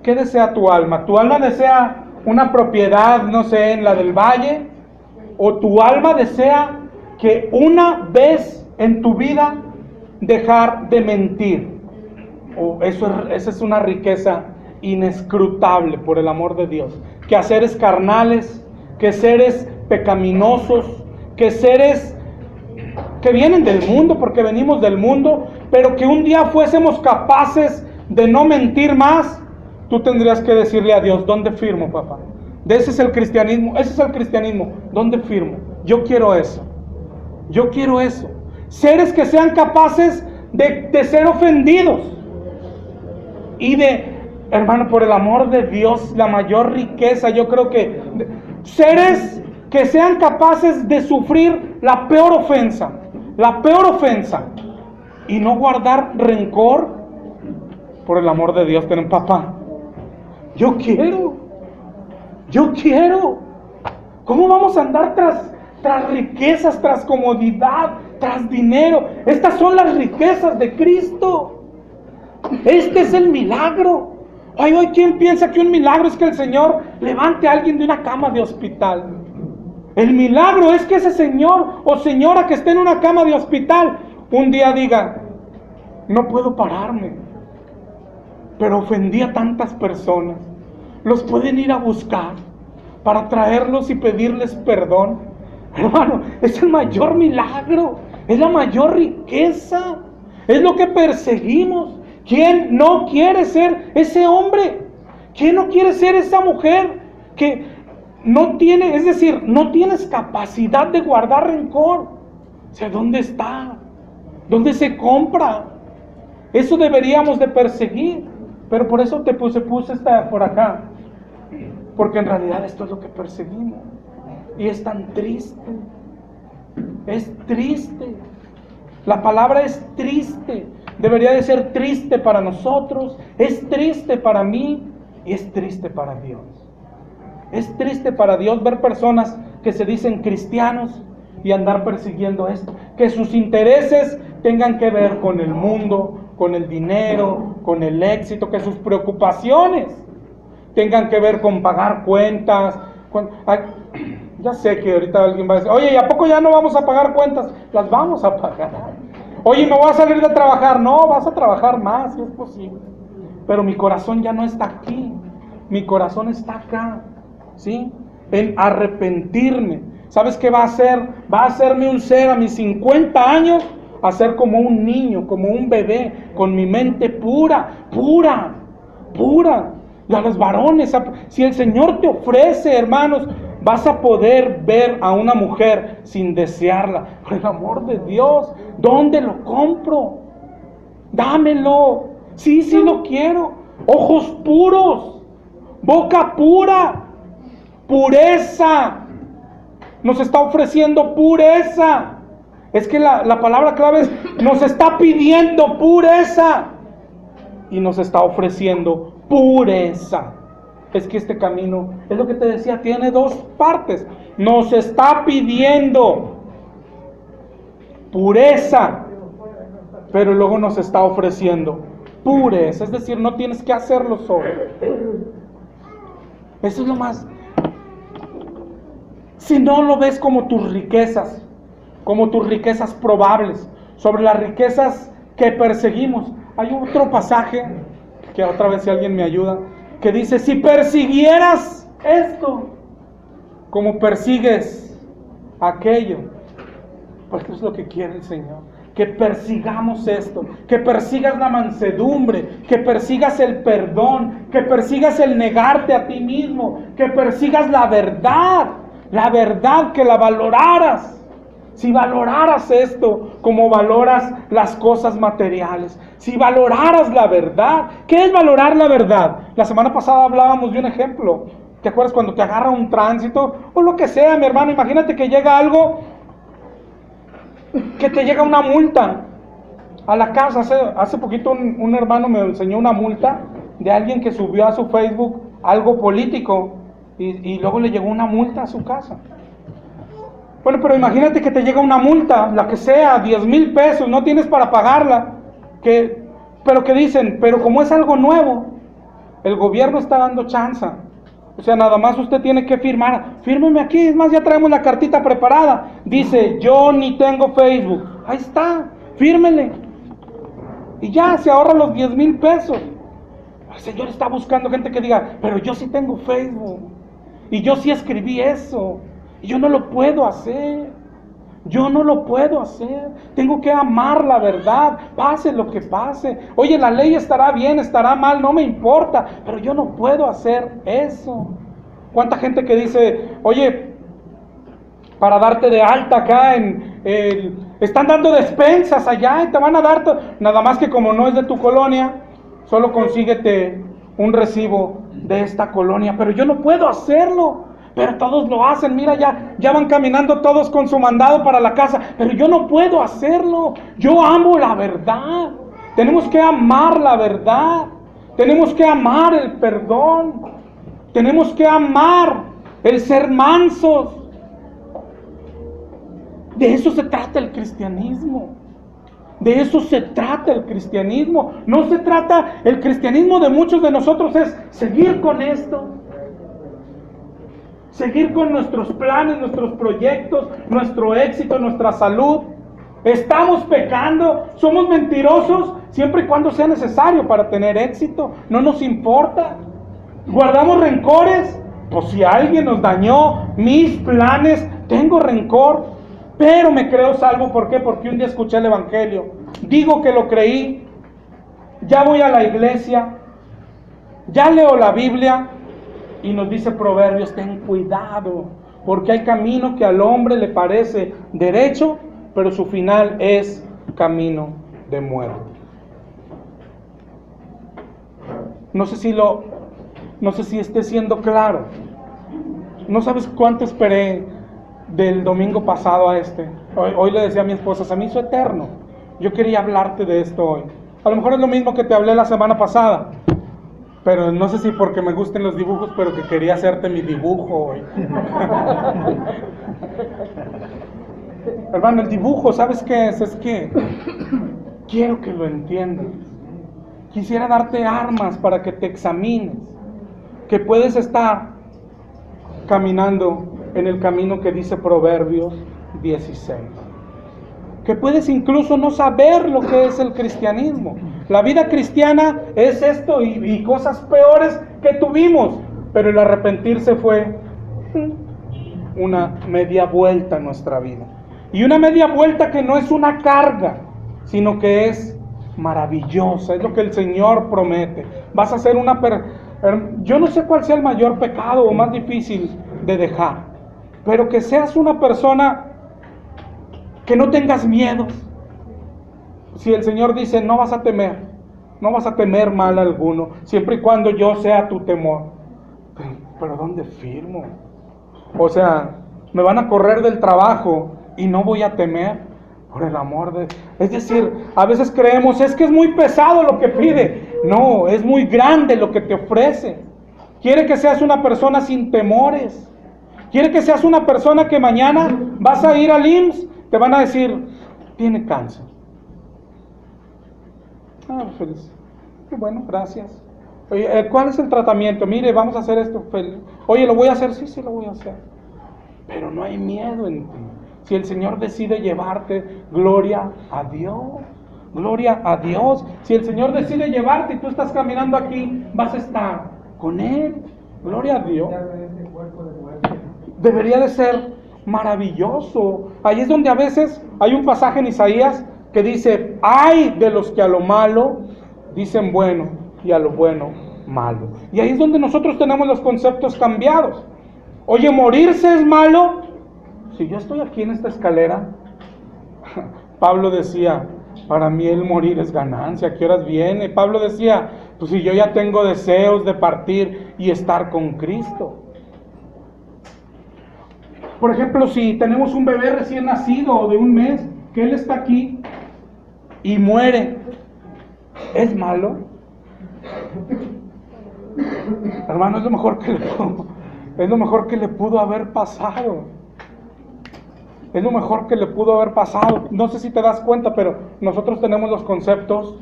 ¿Qué desea tu alma? ¿Tu alma desea una propiedad, no sé, en la del valle? ¿O tu alma desea que una vez en tu vida dejar de mentir? Esa es una riqueza inescrutable por el amor de Dios. Que a seres carnales, que seres pecaminosos, que seres que vienen del mundo, porque venimos del mundo, pero que un día fuésemos capaces de no mentir más. Tú tendrías que decirle a Dios, ¿dónde firmo, papá? Ese es el cristianismo, ¿dónde firmo? Yo quiero eso. Seres que sean capaces de ser ofendidos. Y hermano, por el amor de Dios, la mayor riqueza, yo creo que seres que sean capaces de sufrir la peor ofensa, y no guardar rencor. Por el amor de Dios, tienen papá. Yo quiero. ¿Cómo vamos a andar tras riquezas, tras comodidad, tras dinero? Estas son las riquezas de Cristo. Este es el milagro. Ay, ¿quién piensa que un milagro es que el Señor levante a alguien de una cama de hospital? El milagro es que ese señor o señora que esté en una cama de hospital un día diga, no puedo pararme, pero ofendí a tantas personas. Los pueden ir a buscar para traerlos y pedirles perdón. Hermano, es el mayor milagro, es la mayor riqueza, es lo que perseguimos. ¿Quién no quiere ser ese hombre? ¿Quién no quiere ser esa mujer que no tiene, es decir, no tienes capacidad de guardar rencor? O sea, ¿dónde está? ¿Dónde se compra? Eso deberíamos de perseguir. Pero por eso puse esta por acá. Porque en realidad esto es lo que perseguimos. Y es tan triste. Es triste. La palabra es triste. Debería de ser triste para nosotros. Es triste para mí. Y es triste para Dios. Es triste para Dios ver personas que se dicen cristianos y andar persiguiendo esto. Que sus intereses tengan que ver con el mundo, con el dinero, con el éxito. Que sus preocupaciones tengan que ver con pagar cuentas. Ya sé que ahorita alguien va a decir, oye, ¿y a poco ya no vamos a pagar cuentas? Las vamos a pagar. Oye, ¿me voy a salir de trabajar? No, vas a trabajar más, si es posible. Pero mi corazón ya no está aquí. Mi corazón está acá. ¿Sí? En arrepentirme. ¿Sabes qué va a hacer? Va a hacerme un ser a mis 50 años, a ser como un niño, como un bebé, con mi mente pura. Y a los varones, si el Señor te ofrece, hermanos, vas a poder ver a una mujer sin desearla. Por el amor de Dios, ¿dónde lo compro? Dámelo. Sí lo quiero. Ojos puros, boca pura, pureza. Nos está ofreciendo pureza. Es que la palabra clave es, nos está pidiendo pureza y nos está ofreciendo pureza. Es que este camino, es lo que te decía, tiene dos partes. Nos está pidiendo pureza, pero luego nos está ofreciendo pureza. Es decir, no tienes que hacerlo solo. Eso es lo más. Si no lo ves como tus riquezas probables, sobre las riquezas que perseguimos. Hay otro pasaje, que otra vez si alguien me ayuda, que dice, si persiguieras esto, como persigues aquello, pues eso es lo que quiere el Señor, que persigamos esto, que persigas la mansedumbre, que persigas el perdón, que persigas el negarte a ti mismo, que persigas la verdad, que la valoraras. Si valoraras esto como valoras las cosas materiales, si valoraras la verdad. ¿Qué es valorar la verdad? La semana pasada hablábamos de un ejemplo. ¿Te acuerdas cuando te agarra un tránsito? O lo que sea, mi hermano, imagínate que llega algo, que te llega una multa a la casa. Hace poquito un hermano me enseñó una multa de alguien que subió a su Facebook algo político y luego le llegó una multa a su casa. Bueno, pero imagínate que te llega una multa, la que sea, 10,000 pesos, no tienes para pagarla, pero que dicen, pero como es algo nuevo, el gobierno está dando chance. O sea, nada más usted tiene que firmar, fírmeme aquí, es más, ya traemos la cartita preparada. Dice, yo ni tengo Facebook. Ahí está, fírmele. Y ya, se ahorra los 10,000 pesos. El Señor está buscando gente que diga, pero yo sí tengo Facebook. Y yo sí escribí eso. Y yo no lo puedo hacer. Tengo que amar la verdad, pase lo que pase. Oye, la ley estará bien, estará mal, no me importa, pero yo no puedo hacer eso. ¿Cuánta gente que dice, oye, para darte de alta acá están dando despensas allá y te van a dar nada más que como no es de tu colonia, solo consíguete un recibo de esta colonia, pero yo no puedo hacerlo. Pero todos lo hacen, mira, ya van caminando todos con su mandado para la casa, pero yo no puedo hacerlo. Yo amo la verdad. Tenemos que amar la verdad. Tenemos que amar el perdón. Tenemos que amar el ser mansos. De eso se trata el cristianismo. De eso se trata el cristianismo. No se trata, el cristianismo de muchos de nosotros es seguir con esto. Seguir con nuestros planes, nuestros proyectos, nuestro éxito, nuestra salud. Estamos pecando, somos mentirosos, siempre y cuando sea necesario para tener éxito. No nos importa. Guardamos rencores. Pues si alguien nos dañó mis planes, tengo rencor. Pero me creo salvo. ¿Por qué? Porque un día escuché el evangelio. Digo que lo creí. Ya voy a la iglesia. Ya leo la Biblia. Y nos dice Proverbios, ten cuidado, porque hay camino que al hombre le parece derecho, pero su final es camino de muerte. No sé si esté siendo claro. No sabes cuánto esperé del domingo pasado a este. Hoy le decía a mi esposa, se me hizo eterno. Yo quería hablarte de esto hoy. A lo mejor es lo mismo que te hablé la semana pasada. Pero no sé si porque me gusten los dibujos, pero que quería hacerte mi dibujo hoy. Hermano, el dibujo, ¿sabes qué es? Es que quiero que lo entiendas. Quisiera darte armas para que te examines. Que puedes estar caminando en el camino que dice Proverbios 16. Que puedes incluso no saber lo que es el cristianismo. La vida cristiana es esto y cosas peores que tuvimos, pero el arrepentirse fue una media vuelta en nuestra vida. Y una media vuelta que no es una carga, sino que es maravillosa, es lo que el Señor promete. Vas a ser yo no sé cuál sea el mayor pecado o más difícil de dejar, pero que seas una persona que no tengas miedo. Si el Señor dice, no vas a temer mal alguno, siempre y cuando yo sea tu temor. Pero ¿dónde firmo? O sea, me van a correr del trabajo y no voy a temer. Por el amor de... Es decir, a veces creemos, es que es muy pesado lo que pide. No, es muy grande lo que te ofrece. Quiere que seas una persona sin temores. Quiere que seas una persona que mañana vas a ir al IMSS, te van a decir, tiene cáncer. Feliz. Qué bueno, gracias. Oye, ¿cuál es el tratamiento? Mire, vamos a hacer esto. Oye, ¿lo voy a hacer? Sí, lo voy a hacer. Pero no hay miedo en ti. Si el Señor decide llevarte, gloria a Dios, gloria a Dios. Si el Señor decide llevarte y tú estás caminando aquí, vas a estar con Él, gloria a Dios. Debería de ser maravilloso. Ahí es donde a veces hay un pasaje en Isaías que dice, ay de los que a lo malo dicen bueno y a lo bueno malo. Y ahí es donde nosotros tenemos los conceptos cambiados. Oye, morirse es malo. Si yo estoy aquí en esta escalera, Pablo decía, para mí el morir es ganancia. ¿A qué horas viene? Pablo decía, pues si yo ya tengo deseos de partir y estar con Cristo. Por ejemplo, si tenemos un bebé recién nacido o de un mes, que él está aquí y muere, ¿es malo? Hermano, es lo mejor que le pudo haber pasado. Es lo mejor que le pudo haber pasado. No sé si te das cuenta, pero nosotros tenemos los conceptos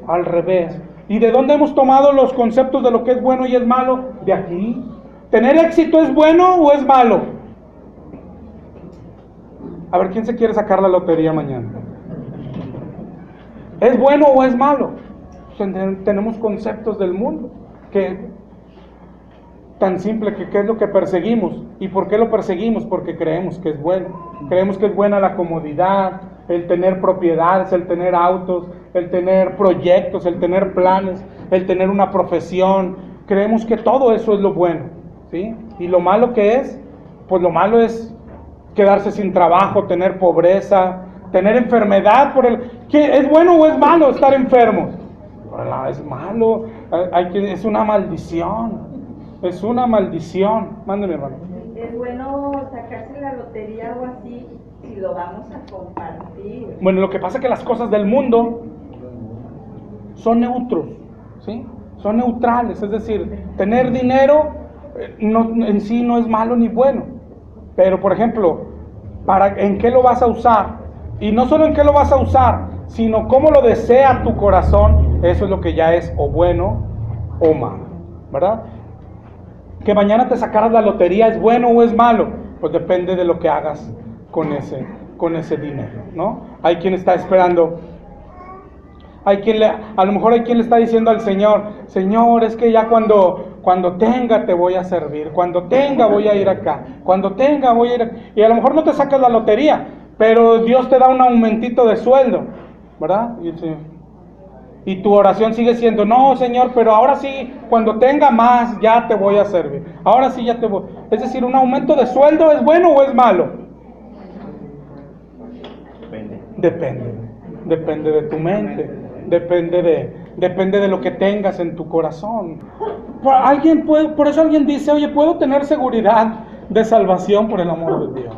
al revés. ¿Y de dónde hemos tomado los conceptos de lo que es bueno y es malo? De aquí. ¿Tener éxito es bueno o es malo? A ver, ¿quién se quiere sacar la lotería mañana? ¿Es bueno o es malo? Tenemos conceptos del mundo que tan simple que qué es lo que perseguimos. ¿Y por qué lo perseguimos? Porque creemos que es bueno. Creemos que es buena la comodidad, el tener propiedades, el tener autos, el tener proyectos, el tener planes, el tener una profesión. Creemos que todo eso es lo bueno, ¿sí? Y lo malo que es, pues lo malo es quedarse sin trabajo, tener pobreza, tener enfermedad. ¿Qué, ¿es bueno o es malo estar enfermos? Es malo, es una maldición. Es una maldición. Mándeme, hermano. Es bueno sacarse la lotería o así si lo vamos a compartir. Bueno, lo que pasa es que las cosas del mundo son neutros, ¿sí? Son neutrales, es decir, tener dinero en sí no es malo ni bueno. Pero, por ejemplo, ¿en qué lo vas a usar? Y no solo en qué lo vas a usar, sino cómo lo desea tu corazón. Eso es lo que ya es o bueno o malo, ¿verdad? Que mañana te sacaras la lotería, ¿es bueno o es malo? Pues depende de lo que hagas con ese dinero, ¿no? Hay quien está esperando, a lo mejor hay quien le está diciendo al Señor, Señor, es que ya cuando tenga te voy a servir, cuando tenga voy a ir acá, cuando tenga voy a ir acá. Y a lo mejor no te sacas la lotería, pero Dios te da un aumentito de sueldo, ¿verdad? Y tu oración sigue siendo, no, Señor, pero ahora sí, cuando tenga más, ya te voy a servir. Ahora sí ya te voy. Es decir, ¿un aumento de sueldo es bueno o es malo? Depende de tu mente. Depende de lo que tengas en tu corazón. Por eso alguien dice, oye, ¿puedo tener seguridad de salvación por el amor de Dios?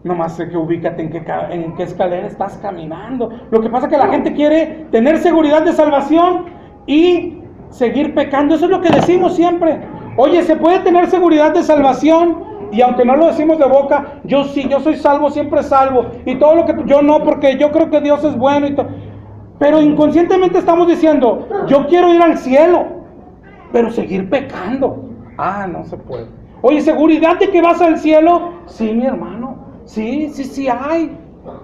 Nomás sé que ubícate en qué escalera estás caminando. Lo que pasa es que la gente quiere tener seguridad de salvación y seguir pecando. Eso es lo que decimos siempre. Oye, ¿se puede tener seguridad de salvación? Y aunque no lo decimos de boca, yo sí, yo soy salvo, siempre salvo. Y todo lo que yo no, porque yo creo que Dios es bueno y todo. Pero inconscientemente estamos diciendo, yo quiero ir al cielo, pero seguir pecando. No se puede. Oye, ¿seguridad de que vas al cielo? Sí, mi hermano. Sí hay.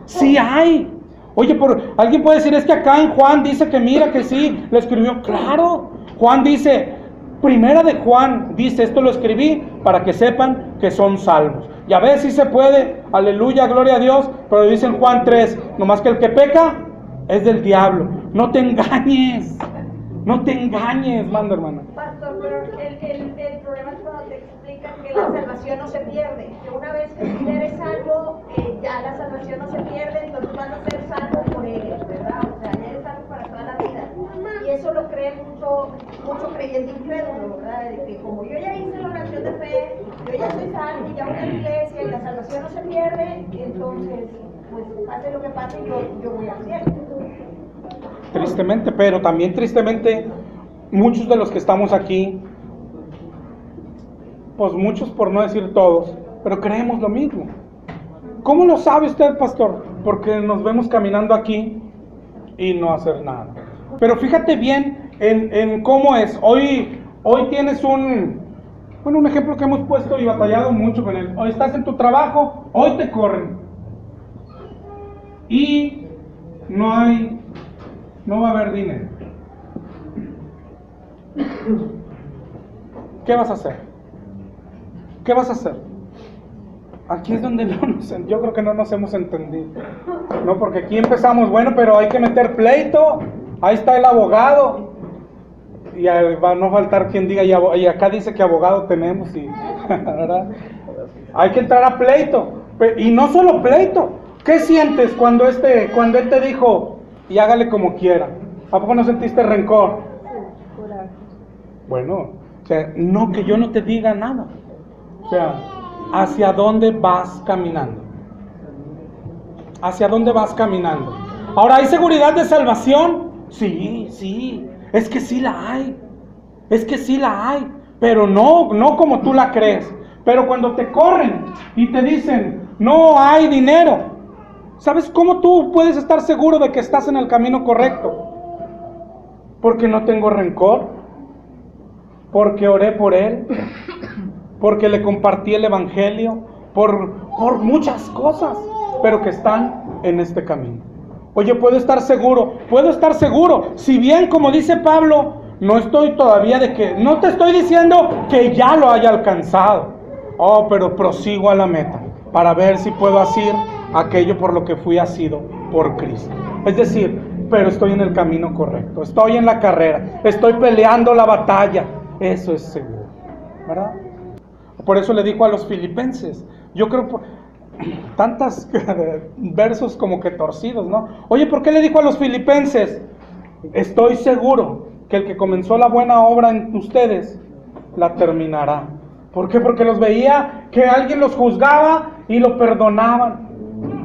Sí hay. Oye, alguien puede decir, es que acá en Juan dice que mira que sí, lo escribió. Claro, Juan dice, primera de Juan dice, esto lo escribí para que sepan que son salvos. Y a ver si se puede, aleluya, gloria a Dios, pero dice en Juan 3, nomás que el que peca es del diablo. No te engañes, manda hermana. Pastor, pero el problema es cuando te explican que la salvación no se pierde, que una vez que tú eres salvo, ya la salvación no se pierde, entonces vas a ser salvo por él, ¿verdad? O sea, ya eres salvo para toda la vida. Y eso lo cree mucho creyente incrédulo, ¿verdad? De que como yo ya hice la oración de fe, yo ya soy salvo y ya voy a la iglesia y la salvación no se pierde, entonces, pues pase lo que pase, yo voy al cielo. Tristemente, pero también tristemente, muchos de los que estamos aquí, pues muchos por no decir todos, pero creemos lo mismo. ¿Cómo lo sabe usted, pastor? Porque nos vemos caminando aquí y no hacer nada. Pero fíjate bien en cómo es. Hoy tienes un ejemplo que hemos puesto y batallado mucho con él. Hoy estás en tu trabajo, hoy te corren. Y no va a haber dinero. ¿Qué vas a hacer? ¿Qué vas a hacer? Aquí es donde yo creo que no nos hemos entendido. No, porque aquí empezamos, bueno, pero hay que meter pleito. Ahí está el abogado. Y va a no faltar quien diga, y acá dice que abogado tenemos. ¿Verdad? Hay que entrar a pleito. Y no solo pleito. ¿Qué sientes cuando él te dijo, y hágale como quiera? ¿A poco no sentiste rencor? Bueno, o sea, no que yo no te diga nada. O sea, ¿hacia dónde vas caminando? ¿Hacia dónde vas caminando? Ahora, ¿hay seguridad de salvación? Sí, es que sí la hay. Pero no como tú la crees. Pero cuando te corren y te dicen, no hay dinero, ¿sabes cómo tú puedes estar seguro de que estás en el camino correcto? Porque no tengo rencor, porque oré por él, porque le compartí el evangelio, por muchas cosas, pero que están en este camino. Oye, puedo estar seguro, si bien como dice Pablo, no estoy todavía no te estoy diciendo que ya lo haya alcanzado, pero prosigo a la meta, para ver si puedo hacer aquello por lo que fui asido por Cristo. Es decir, pero estoy en el camino correcto, estoy en la carrera, estoy peleando la batalla, eso es seguro, ¿verdad? Por eso le dijo a los filipenses, yo creo tantos versos como que torcidos, ¿no? Oye, ¿por qué le dijo a los filipenses? Estoy seguro que el que comenzó la buena obra en ustedes, la terminará. ¿Por qué? Porque los veía que alguien los juzgaba y lo perdonaban.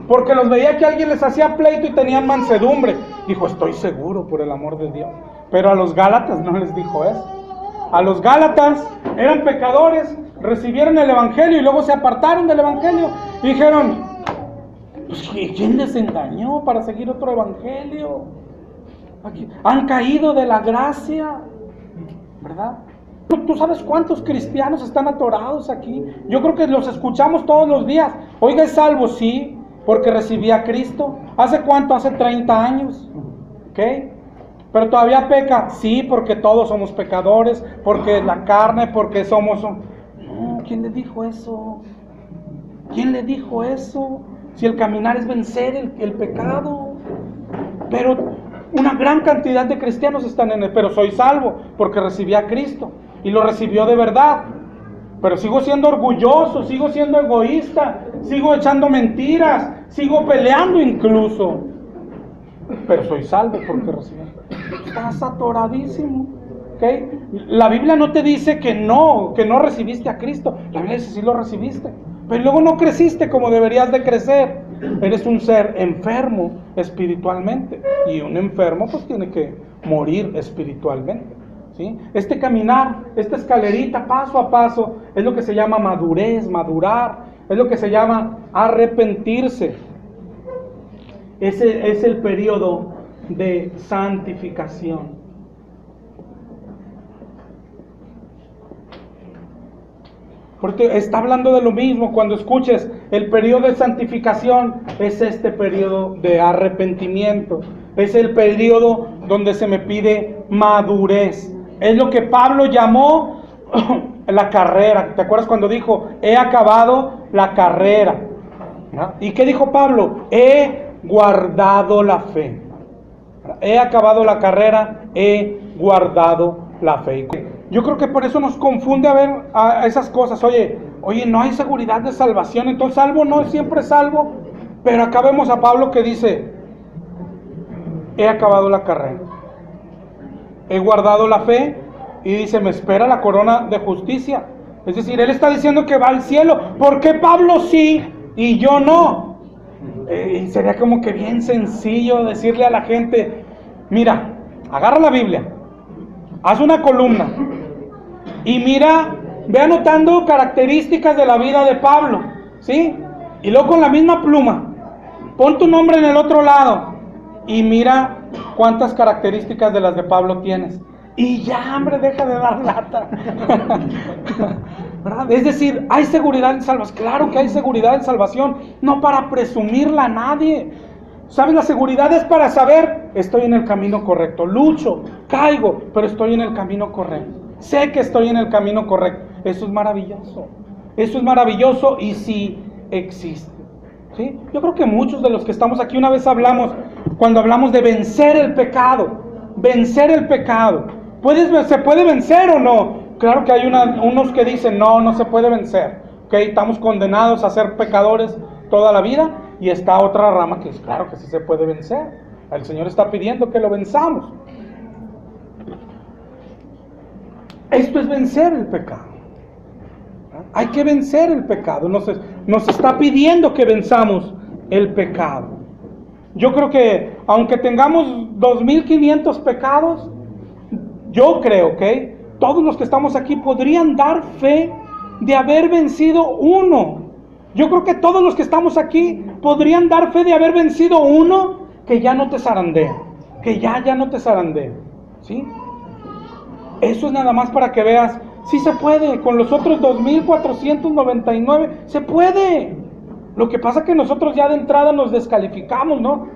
Porque los veía que alguien les hacía pleito y tenían mansedumbre. Dijo, estoy seguro por el amor de Dios. Pero a los Gálatas no les dijo eso. A los Gálatas eran pecadores, recibieron el evangelio y luego se apartaron del evangelio y dijeron, pues ¿quién les engañó para seguir otro evangelio? Han caído de la gracia, ¿verdad? ¿Tú sabes cuántos cristianos están atorados aquí? Yo creo que los escuchamos todos los días. Oiga, ¿es salvo? Sí, porque recibí a Cristo. ¿Hace cuánto? Hace 30 años. ¿Ok? Pero todavía peca. Sí, porque todos somos pecadores, porque la carne, porque somos... No, ¿quién le dijo eso? ¿Quién le dijo eso? Si el caminar es vencer el pecado. Pero una gran cantidad de cristianos están en él. Pero soy salvo porque recibí a Cristo. Y lo recibió de verdad. Pero sigo siendo orgulloso, sigo siendo egoísta, sigo echando mentiras, sigo peleando incluso. Pero soy salvo porque recibí. Estás atoradísimo. ¿Okay? La Biblia no te dice que no recibiste a Cristo. La Biblia dice sí lo recibiste. Pero luego no creciste como deberías de crecer. Eres un ser enfermo espiritualmente. Y un enfermo pues tiene que morir espiritualmente. ¿Sí? Este caminar, esta escalerita paso a paso, es lo que se llama madurez, madurar, es lo que se llama arrepentirse. Ese es el periodo de santificación. Porque está hablando de lo mismo. Cuando escuches el periodo de santificación, es este periodo de arrepentimiento. Es el periodo donde se me pide madurez. Es lo que Pablo llamó la carrera. ¿Te acuerdas cuando dijo, he acabado la carrera? ¿No? ¿Y qué dijo Pablo? He guardado la fe. He acabado la carrera, he guardado la fe. Yo creo que por eso nos confunde a esas cosas. Oye, no hay seguridad de salvación, entonces salvo no siempre salvo. Pero acá vemos a Pablo que dice, he acabado la carrera, he guardado la fe, y dice, me espera la corona de justicia. Es decir, él está diciendo que va al cielo. ¿Por qué Pablo sí y yo no? Y sería como que bien sencillo decirle a la gente, mira, agarra la Biblia, haz una columna y mira, ve anotando características de la vida de Pablo, ¿sí? Y luego con la misma pluma, pon tu nombre en el otro lado y mira cuántas características de las de Pablo tienes. Y ya, hombre, deja de dar lata. ¿Verdad? Es decir, hay seguridad en salvación. Claro que hay seguridad en salvación, no para presumirla a nadie. ¿Sabes? La seguridad es para saber, estoy en el camino correcto. Lucho, caigo, pero estoy en el camino correcto. Sé que estoy en el camino correcto. Eso es maravilloso. Eso es maravilloso y sí existe. ¿Sí? Yo creo que muchos de los que estamos aquí una vez hablamos, cuando hablamos de vencer el pecado. Vencer el pecado. ¿Se puede vencer o no? Claro que hay unos que dicen, no se puede vencer. ¿Okay? Estamos condenados a ser pecadores toda la vida. Y está otra rama que es claro que sí se puede vencer. El Señor está pidiendo que lo venzamos. Esto es vencer el pecado. Hay que vencer el pecado. Nos está pidiendo que venzamos el pecado. Yo creo que aunque tengamos 2500 pecados, yo creo que todos los que estamos aquí podrían dar fe de haber vencido uno. Yo creo que todos los que estamos aquí podrían dar fe de haber vencido uno que ya no te zarandea, que ya no te zarandea, ¿sí? Eso es nada más para que veas, sí se puede, con los otros 2499 se puede. Lo que pasa es que nosotros ya de entrada nos descalificamos, ¿no?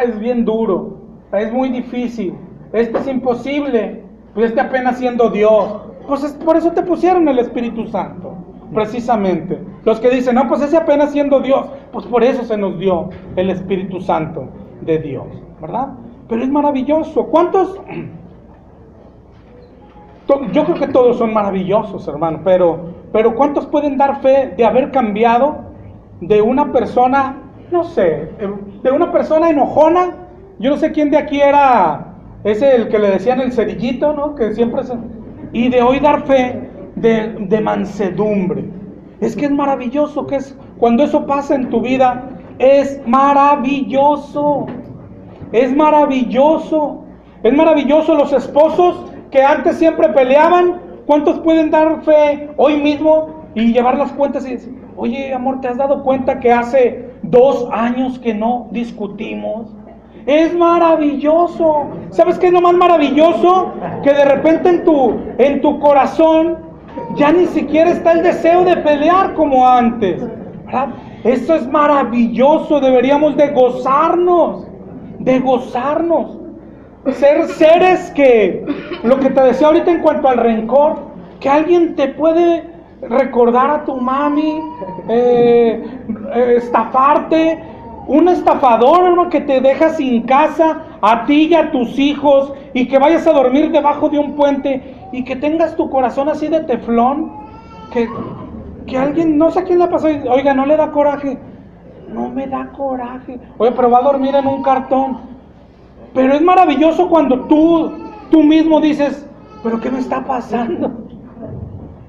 Es bien duro, es muy difícil, este es imposible, pues este apenas siendo Dios. Pues por eso te pusieron el Espíritu Santo, precisamente. Los que dicen, no, pues ese apenas siendo Dios, pues por eso se nos dio el Espíritu Santo de Dios, ¿verdad? Pero es maravilloso. ¿Cuántos? Yo creo que todos son maravillosos, hermano, pero ¿cuántos pueden dar fe de haber cambiado de una persona, no sé, de una persona enojona? Yo no sé quién de aquí era ese el que le decían el cerillito, ¿no? Que siempre y de hoy dar fe de mansedumbre. Es que es maravilloso, que es cuando eso pasa en tu vida, es maravilloso. Es maravilloso. Es maravilloso los esposos que antes siempre peleaban. ¿Cuántos pueden dar fe hoy mismo y llevar las cuentas y decir, oye, amor, ¿te has dado cuenta que hace 2 años que no discutimos? Es maravilloso. ¿Sabes qué es lo más maravilloso? Que de repente en tu corazón ya ni siquiera está el deseo de pelear como antes, ¿verdad? Eso es maravilloso. Deberíamos de gozarnos. Ser seres que, lo que te decía ahorita en cuanto al rencor, que alguien te puede recordar a tu mami, estafarte, un estafador, hermano, que te deja sin casa, a ti y a tus hijos, y que vayas a dormir debajo de un puente, y que tengas tu corazón así de teflón, que alguien, no sé a quién le pasó, oiga, ¿no le da coraje? No me da coraje. Oye, pero va a dormir en un cartón. Pero es maravilloso cuando tú mismo dices, ¿pero qué me está pasando?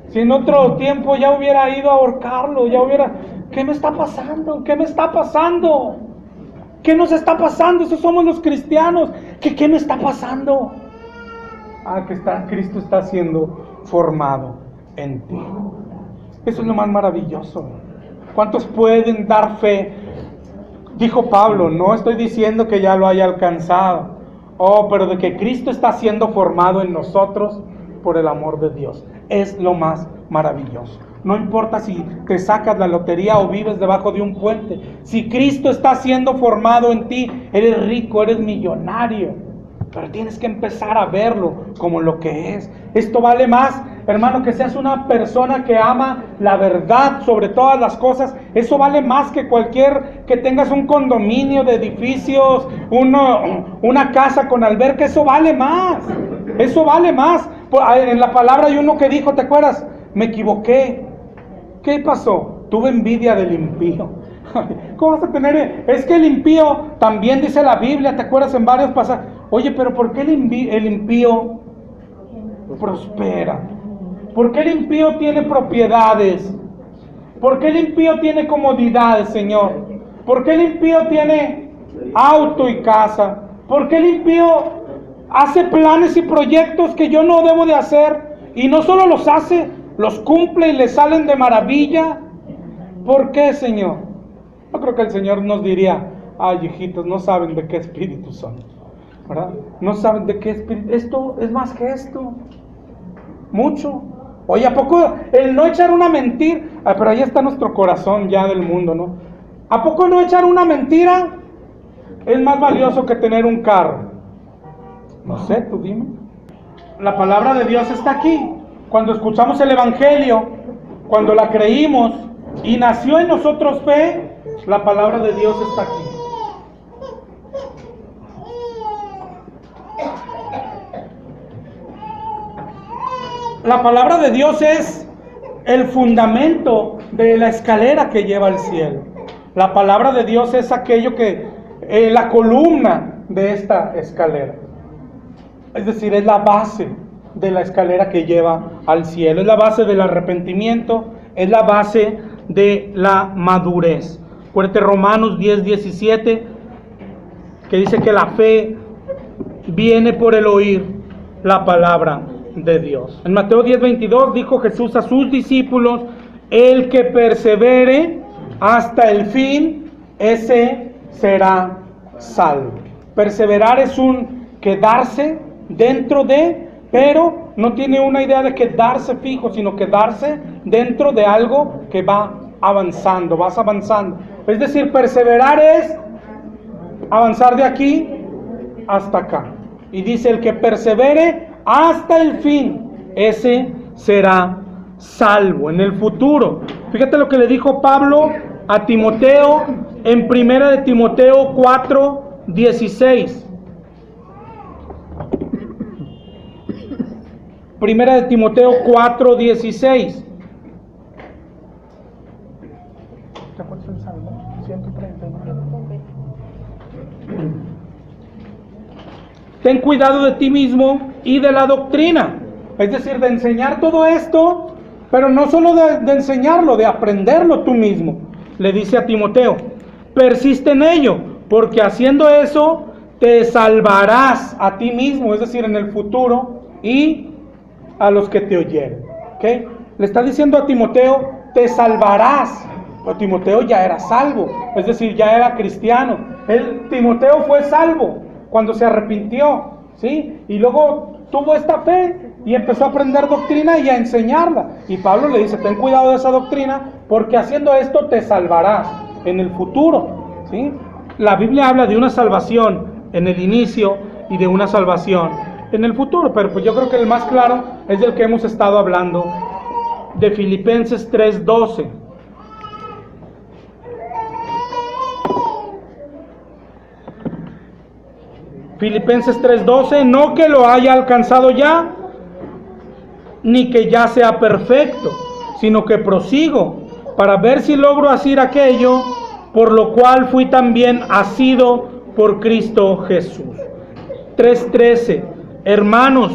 Si en otro tiempo ya hubiera ido a ahorcarlo, ¿qué me está pasando? ¿Qué me está pasando? ¿Qué nos está pasando? Esos somos los cristianos. ¿Qué me está pasando? Cristo está siendo formado en ti. Eso es lo más maravilloso. ¿Cuántos pueden dar fe? Dijo Pablo, no estoy diciendo que ya lo haya alcanzado. Pero de que Cristo está siendo formado en nosotros por el amor de Dios. Es lo más maravilloso. No importa si te sacas la lotería o vives debajo de un puente. Si Cristo está siendo formado en ti, eres rico, eres millonario. Pero tienes que empezar a verlo como lo que es. Esto vale más, hermano, que seas una persona que ama la verdad sobre todas las cosas. Eso vale más que que tengas un condominio de edificios, una casa con alberca. Eso vale más. Eso vale más. En la palabra hay uno que dijo, ¿te acuerdas? Me equivoqué. ¿Qué pasó? Tuve envidia del impío. ¿Cómo vas a tener? Es que el impío, también dice la Biblia, ¿te acuerdas en varios pasajes? Oye, pero ¿por qué el impío prospera? ¿Por qué el impío tiene propiedades? ¿Por qué el impío tiene comodidades, Señor? ¿Por qué el impío tiene auto y casa? ¿Por qué el impío hace planes y proyectos que yo no debo de hacer? Y no solo los hace, los cumple y le salen de maravilla. ¿Por qué, Señor? Yo creo que el Señor nos diría, ay, hijitos, no saben de qué espíritu son, ¿verdad? No saben de qué espíritu. Esto es más que esto. Mucho. Oye, ¿a poco el no echar una mentira? Pero ahí está nuestro corazón ya del mundo, ¿no? ¿A poco no echar una mentira es más valioso que tener un carro? No sé, tú dime. La palabra de Dios está aquí. Cuando escuchamos el Evangelio, cuando la creímos y nació en nosotros fe, la palabra de Dios está aquí. La palabra de Dios es el fundamento de la escalera que lleva al cielo. La palabra de Dios es aquello que, la columna de esta escalera. Es decir, es la base de la escalera que lleva al cielo. Es la base del arrepentimiento, es la base de la madurez. Acuérdate Romanos 10:17, que dice que la fe viene por el oír la palabra de Dios. En Mateo 10:22 dijo Jesús a sus discípulos, el que persevere hasta el fin, ese será salvo. Perseverar es un quedarse dentro de, pero no tiene una idea de quedarse fijo, sino quedarse dentro de algo que va avanzando, vas avanzando. Es decir, perseverar es avanzar de aquí hasta acá. Y dice, el que persevere hasta el fin, ese será salvo en el futuro. Fíjate lo que le dijo Pablo a Timoteo en 1 de Timoteo 4:16. Primera de Timoteo 4:16. ¿Te acuerdas del Salmo? 139. Ten cuidado de ti mismo y de la doctrina. Es decir, de enseñar todo esto, pero no solo de enseñarlo, de aprenderlo tú mismo. Le dice a Timoteo, persiste en ello, porque haciendo eso te salvarás a ti mismo, es decir, en el futuro, y a los que te oyeren. ¿Okay? Le está diciendo a Timoteo, te salvarás. Pero Timoteo ya era salvo, es decir, ya era cristiano. Timoteo fue salvo cuando se arrepintió, ¿sí? Y luego tuvo esta fe y empezó a aprender doctrina y a enseñarla. Y Pablo le dice, ten cuidado de esa doctrina, porque haciendo esto te salvarás en el futuro, ¿sí? La Biblia habla de una salvación en el inicio y de una salvación en el futuro, pero pues yo creo que el más claro es del que hemos estado hablando, de Filipenses 3:12. Filipenses 3:12, no que lo haya alcanzado ya, ni que ya sea perfecto, sino que prosigo para ver si logro hacer aquello por lo cual fui también asido por Cristo Jesús. 3:13, hermanos,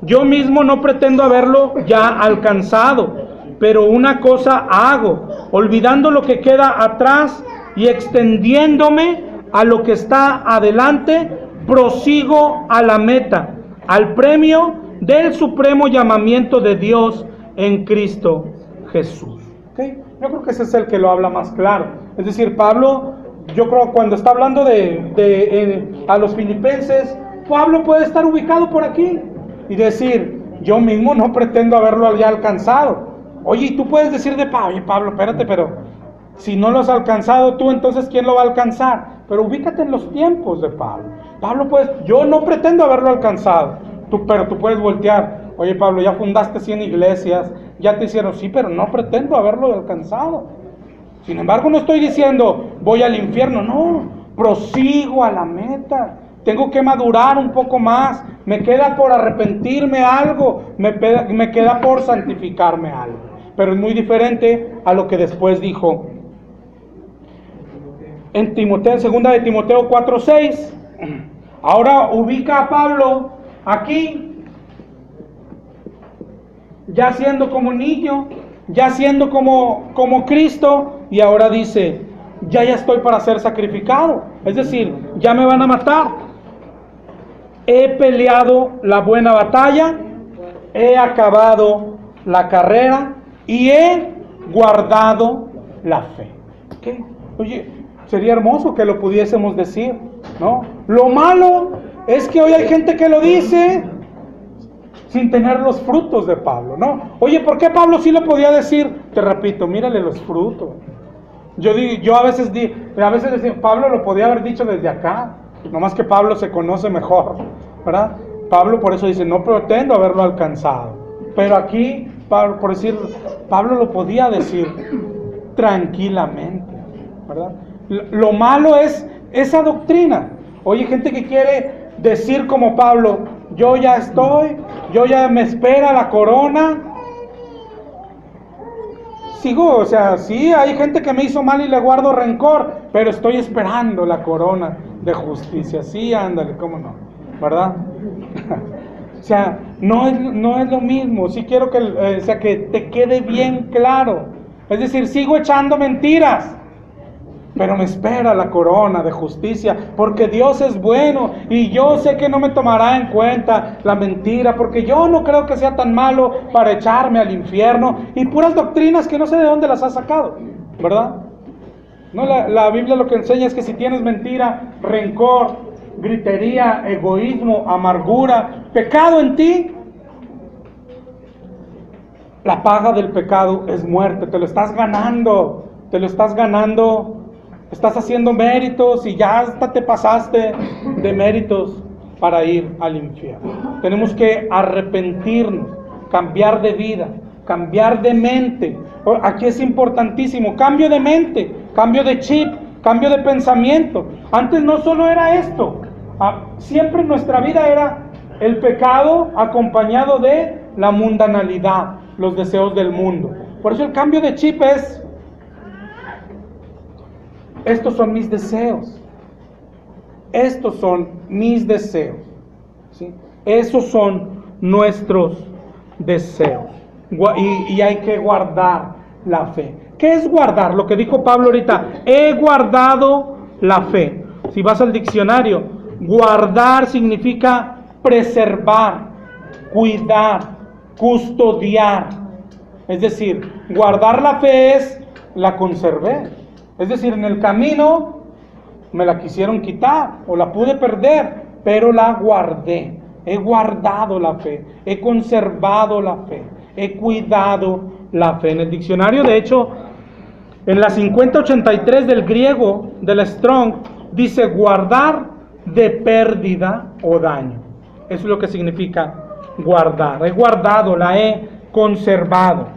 yo mismo no pretendo haberlo ya alcanzado, pero una cosa hago, olvidando lo que queda atrás y extendiéndome a lo que está adelante, prosigo a la meta, al premio del supremo llamamiento de Dios en Cristo Jesús. ¿Okay? Yo creo que ese es el que lo habla más claro. Es decir, Pablo, yo creo cuando está hablando a los filipenses, Pablo puede estar ubicado por aquí y decir, yo mismo no pretendo haberlo ya alcanzado. Oye, y tú puedes decir de Pablo, oye Pablo, espérate, pero si no lo has alcanzado tú, entonces ¿quién lo va a alcanzar? Pero ubícate en los tiempos de Pablo. Pablo, pues, yo no pretendo haberlo alcanzado, pero tú puedes voltear. Oye Pablo, ya fundaste 100 iglesias, ya te hicieron, sí, pero no pretendo haberlo alcanzado. Sin embargo, no estoy diciendo, voy al infierno, no, prosigo a la meta. Tengo que madurar un poco más, me queda por arrepentirme algo, me queda por santificarme algo. Pero es muy diferente a lo que después dijo en Timoteo, en 2 de Timoteo 4:6. Ahora ubica a Pablo aquí, ya siendo como niño, ya siendo como Cristo, y ahora dice, ya estoy para ser sacrificado, es decir, ya me van a matar. He peleado la buena batalla, he acabado la carrera y he guardado la fe. ¿Qué? Oye, sería hermoso que lo pudiésemos decir, ¿no? Lo malo es que hoy hay gente que lo dice sin tener los frutos de Pablo, ¿no? Oye, ¿por qué Pablo sí lo podía decir? Te repito, mírale los frutos. Yo a veces decía, Pablo lo podía haber dicho desde acá, nomás que Pablo se conoce mejor, ¿verdad? Pablo por eso dice, no pretendo haberlo alcanzado. Pero aquí, por decir, Pablo lo podía decir tranquilamente, ¿verdad? Lo malo es esa doctrina. Oye, gente que quiere decir como Pablo, yo ya me espera la corona. Sigo, o sea, sí, hay gente que me hizo mal y le guardo rencor, pero estoy esperando la corona de justicia. Sí, ándale, cómo no, ¿verdad? O sea, no es lo mismo. Sí quiero que te quede bien claro. Es decir, sigo echando mentiras, pero me espera la corona de justicia, porque Dios es bueno y yo sé que no me tomará en cuenta la mentira, porque yo no creo que sea tan malo para echarme al infierno, y puras doctrinas que no sé de dónde las ha sacado, ¿verdad? No, la Biblia lo que enseña es que si tienes mentira, rencor, gritería, egoísmo, amargura, pecado en ti, la paga del pecado es muerte. Te lo estás ganando, estás haciendo méritos y ya hasta te pasaste de méritos para ir al infierno. Tenemos que arrepentirnos, cambiar de vida, cambiar de mente. Aquí es importantísimo, cambio de mente, cambio de chip, cambio de pensamiento. Antes no solo era esto, siempre en nuestra vida era el pecado acompañado de la mundanalidad, los deseos del mundo. Por eso el cambio de chip es: estos son mis deseos. Estos son mis deseos. ¿Sí? Esos son nuestros deseos. Y hay que guardar la fe. ¿Qué es guardar? Lo que dijo Pablo ahorita. He guardado la fe. Si vas al diccionario, guardar significa preservar, cuidar, custodiar. Es decir, guardar la fe es la conservé. Es decir, en el camino me la quisieron quitar o la pude perder, pero la guardé. He guardado la fe, he conservado la fe, he cuidado la fe. En el diccionario, de hecho, en la 5083 del griego, de la Strong, dice guardar de pérdida o daño. Eso es lo que significa guardar. He guardado, la he conservado.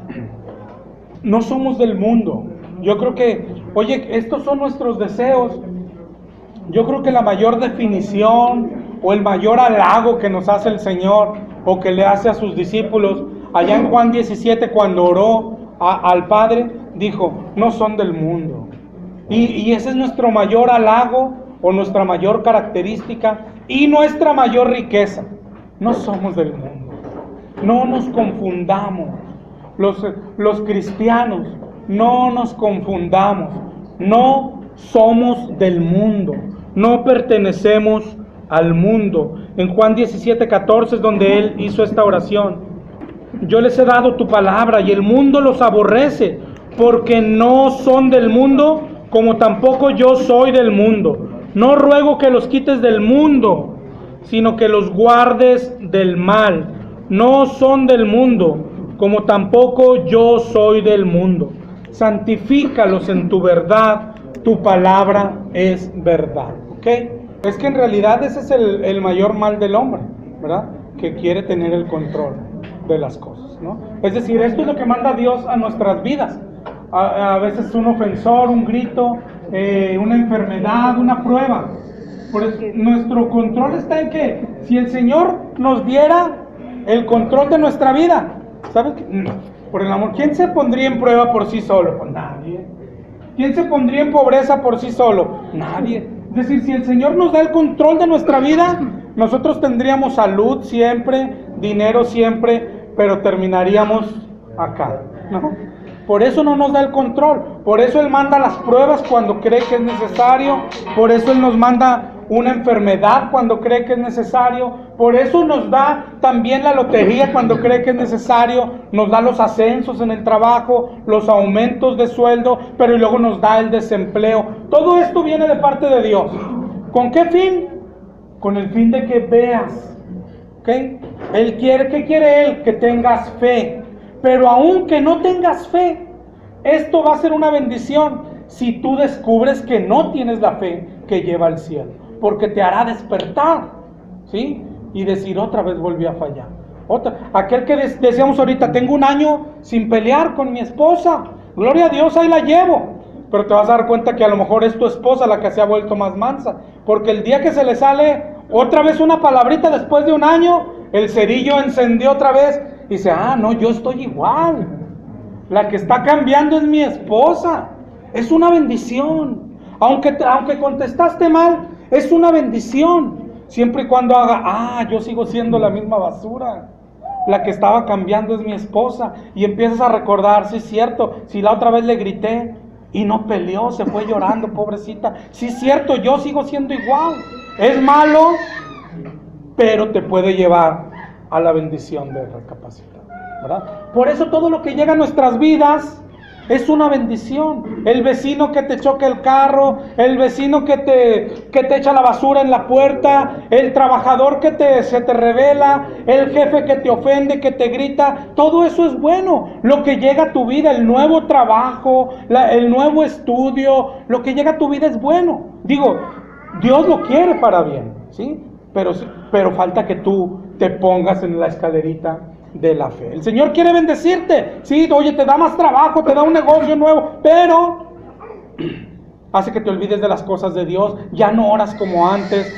No somos del mundo. Yo creo que, oye, estos son nuestros deseos. Yo creo que la mayor definición o el mayor halago que nos hace el Señor o que le hace a sus discípulos, allá en Juan 17, cuando oró al Padre, dijo, no son del mundo. Y ese es nuestro mayor halago o nuestra mayor característica y nuestra mayor riqueza. No somos del mundo. No nos confundamos. Los cristianos, no nos confundamos. No somos del mundo. No pertenecemos al mundo. En Juan 17:14 es donde Él hizo esta oración. Yo les he dado tu palabra y el mundo los aborrece, porque no son del mundo, como tampoco yo soy del mundo. No ruego que los quites del mundo, sino que los guardes del mal. No son del mundo, como tampoco yo soy del mundo. Santifícalos en tu verdad, tu palabra es verdad. ¿Ok? Es que en realidad ese es el mayor mal del hombre, ¿verdad? Que quiere tener el control de las cosas, ¿no? Es decir, esto es lo que manda Dios a nuestras vidas. A veces un ofensor, un grito, una enfermedad, una prueba. Por eso, nuestro control está en que si el Señor nos diera el control de nuestra vida, ¿sabes qué? Por el amor, ¿quién se pondría en prueba por sí solo? Pues nadie. ¿Quién se pondría en pobreza por sí solo? Nadie. Es decir, si el Señor nos da el control de nuestra vida, nosotros tendríamos salud siempre, dinero siempre, pero terminaríamos acá, ¿no? Por eso no nos da el control, por eso Él manda las pruebas cuando cree que es necesario, por eso Él nos manda una enfermedad cuando cree que es necesario, por eso nos da también la lotería cuando cree que es necesario, nos da los ascensos en el trabajo, los aumentos de sueldo, pero luego nos da el desempleo. Todo esto viene de parte de Dios. ¿Con qué fin? Con el fin de que veas, ¿ok? Él quiere, ¿qué quiere Él? Que tengas fe. Pero aunque no tengas fe, esto va a ser una bendición si tú descubres que no tienes la fe que lleva al cielo, porque te hará despertar, ¿sí? Y decir, otra vez volví a fallar. Aquel que decíamos ahorita, tengo un año sin pelear con mi esposa, gloria a Dios, ahí la llevo. Pero te vas a dar cuenta que a lo mejor es tu esposa la que se ha vuelto más mansa, porque el día que se le sale otra vez una palabrita después de un año, el cerillo encendió otra vez. Y dice, no, yo estoy igual. La que está cambiando es mi esposa. Es una bendición. Aunque contestaste mal, es una bendición. Siempre y cuando haga, yo sigo siendo la misma basura. La que estaba cambiando es mi esposa. Y empiezas a recordar, sí es cierto, si la otra vez le grité y no peleó, se fue llorando, pobrecita. Sí es cierto, yo sigo siendo igual. Es malo, pero te puede llevar a la bendición de recapacitar, ¿verdad? Por eso todo lo que llega a nuestras vidas es una bendición. El vecino que te choca el carro, el vecino que te echa la basura en la puerta, el trabajador que se te revela, el jefe que te ofende, que te grita, todo eso es bueno. Lo que llega a tu vida, el nuevo trabajo, el nuevo estudio, lo que llega a tu vida es bueno. Digo, Dios lo quiere para bien, ¿sí? Pero falta que tú te pongas en la escalerita de la fe. El Señor quiere bendecirte, sí, oye, te da más trabajo, te da un negocio nuevo, pero hace que te olvides de las cosas de Dios, ya no oras como antes,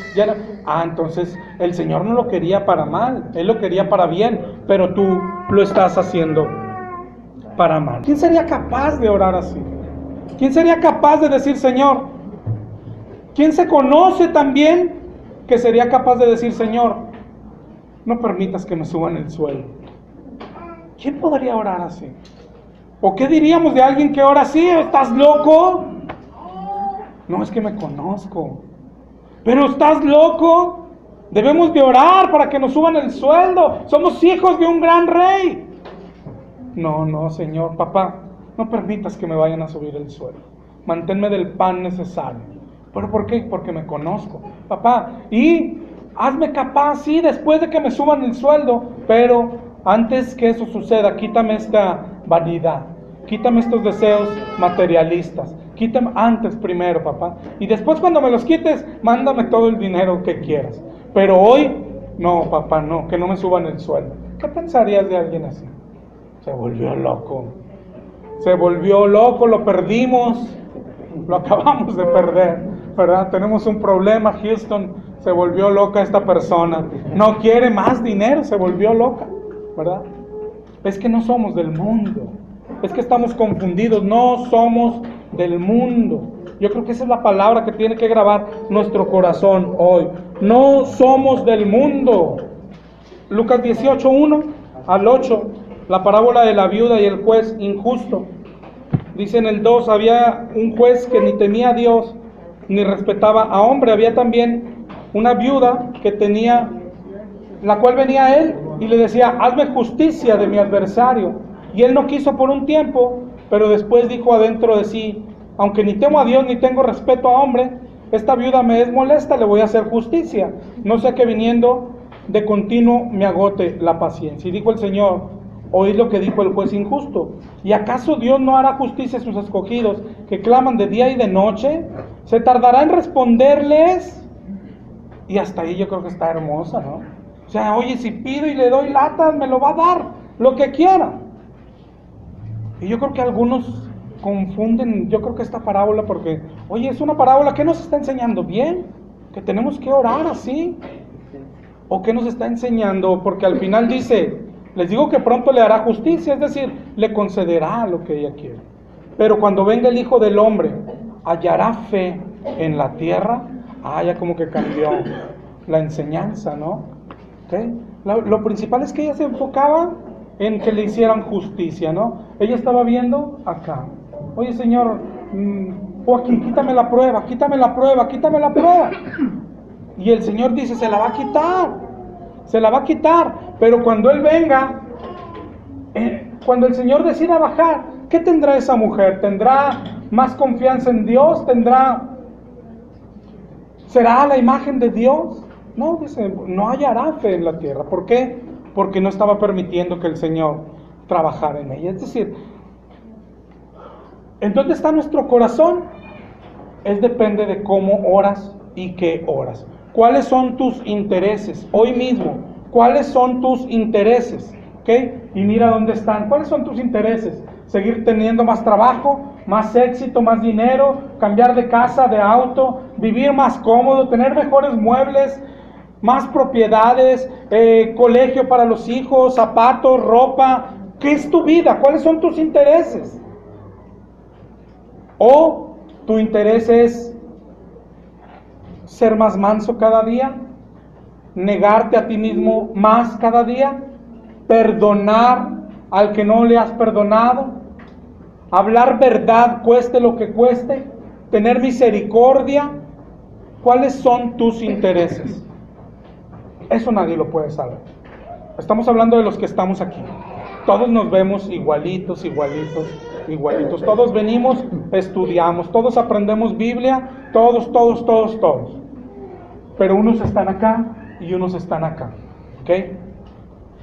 entonces el Señor no lo quería para mal, Él lo quería para bien, pero tú lo estás haciendo para mal. ¿Quién sería capaz de orar así? ¿Quién sería capaz de decir, Señor? ¿Quién se conoce también que sería capaz de decir, Señor, no permitas que me suban el sueldo? ¿Quién podría orar así? ¿O qué diríamos de alguien que ora así? ¿Estás loco? No, es que me conozco. Pero estás loco. Debemos de orar para que nos suban el sueldo. Somos hijos de un gran rey. No, Señor, papá, no permitas que me vayan a subir el sueldo. Manténme del pan necesario. ¿Pero por qué? Porque me conozco. Papá, y hazme capaz, sí, después de que me suban el sueldo, pero antes que eso suceda, quítame esta vanidad, quítame estos deseos materialistas, quítame antes primero, papá, y después cuando me los quites, mándame todo el dinero que quieras, pero hoy, no, papá, no, que no me suban el sueldo. ¿Qué pensarías de alguien así? Se volvió loco, lo perdimos, lo acabamos de perder, ¿verdad? Tenemos un problema, Houston, se volvió loca esta persona, no quiere más dinero, se volvió loca, ¿verdad? Es que no somos del mundo, es que estamos confundidos, no somos del mundo. Yo creo que esa es la palabra que tiene que grabar nuestro corazón hoy. No somos del mundo. Lucas 18, 1 al 8, la parábola de la viuda y el juez injusto. Dice en el 2, había un juez que ni temía a Dios, ni respetaba a hombre. Había también una viuda que tenía, la cual venía a él y le decía, hazme justicia de mi adversario. Y él no quiso por un tiempo, pero después dijo adentro de sí, aunque ni temo a Dios ni tengo respeto a hombre, esta viuda me es molesta, le voy a hacer justicia. No sea que viniendo de continuo me agote la paciencia. Y dijo el Señor, Oíd lo que dijo el juez injusto. ¿Y acaso Dios no hará justicia a sus escogidos que claman de día y de noche? ¿Se tardará en responderles? Y hasta ahí yo creo que está hermosa, ¿no? O sea, oye, si pido y le doy latas, me lo va a dar, lo que quiera. Y yo creo que algunos confunden, yo creo que esta parábola porque, oye, es una parábola, ¿qué nos está enseñando? Bien, que tenemos que orar así. ¿O qué nos está enseñando? Porque al final dice, les digo que pronto le hará justicia, es decir, le concederá lo que ella quiere. Pero cuando venga el Hijo del Hombre, ¿hallará fe en la tierra? Ya como que cambió la enseñanza, ¿no? ¿Okay? Lo principal es que ella se enfocaba en que le hicieran justicia, ¿no? Ella estaba viendo acá. Oye, Señor, Joaquín, quítame la prueba, quítame la prueba, quítame la prueba. Y el Señor dice, se la va a quitar. Se la va a quitar, pero cuando Él venga, cuando el Señor decida bajar, ¿qué tendrá esa mujer? ¿Tendrá más confianza en Dios? ¿Será la imagen de Dios? No, dice, no hallará fe en la tierra. ¿Por qué? Porque no estaba permitiendo que el Señor trabajara en ella. Es decir, ¿en dónde está nuestro corazón? Depende de cómo oras y qué oras. ¿Cuáles son tus intereses? Hoy mismo, ¿cuáles son tus intereses? ¿Okay? Y mira dónde están. ¿Cuáles son tus intereses? ¿Seguir teniendo más trabajo, más éxito, más dinero, cambiar de casa, de auto, vivir más cómodo, tener mejores muebles, más propiedades, colegio para los hijos, zapatos, ropa? ¿Qué es tu vida? ¿Cuáles son tus intereses? ¿O tu interés es ser más manso cada día, negarte a ti mismo más cada día, perdonar al que no le has perdonado, hablar verdad cueste lo que cueste, tener misericordia? ¿Cuáles son tus intereses? Eso nadie lo puede saber. Estamos hablando de los que estamos aquí. Todos nos vemos igualitos. Todos venimos, estudiamos, todos aprendemos Biblia, todos. Pero unos están acá y unos están acá. ¿Ok?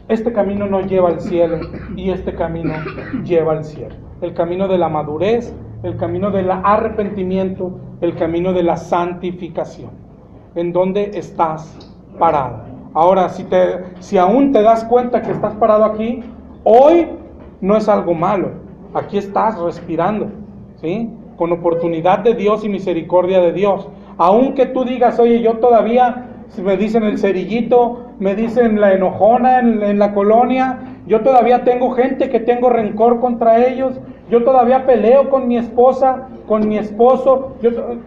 Este camino no lleva al cielo y este camino lleva al cielo. El camino de la madurez, el camino del arrepentimiento, el camino de la santificación. ¿En dónde estás parado? Ahora, si aún te das cuenta que estás parado aquí, hoy no es algo malo. Aquí estás respirando, ¿sí? Con oportunidad de Dios y misericordia de Dios. Aunque tú digas, oye, yo todavía, me dicen el cerillito, me dicen la enojona en la colonia, yo todavía tengo gente que tengo rencor contra ellos, yo todavía peleo con mi esposa, con mi esposo.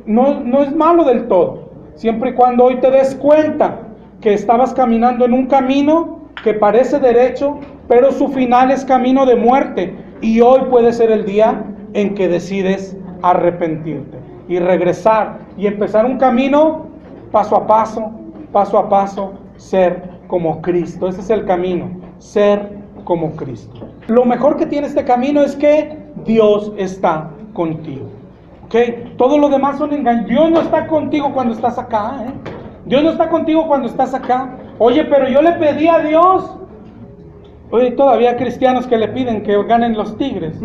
No es malo del todo, siempre y cuando hoy te des cuenta que estabas caminando en un camino que parece derecho, pero su final es camino de muerte. Y hoy puede ser el día en que decides arrepentirte y regresar y empezar un camino paso a paso, ser como Cristo. Ese es el camino, ser como Cristo. Lo mejor que tiene este camino es que Dios está contigo. ¿Okay? Todo lo demás son engaños. Dios no está contigo cuando estás acá, ¿eh? Dios no está contigo cuando estás acá. Oye, pero yo le pedí a Dios. Oye, todavía hay cristianos que le piden que ganen los Tigres.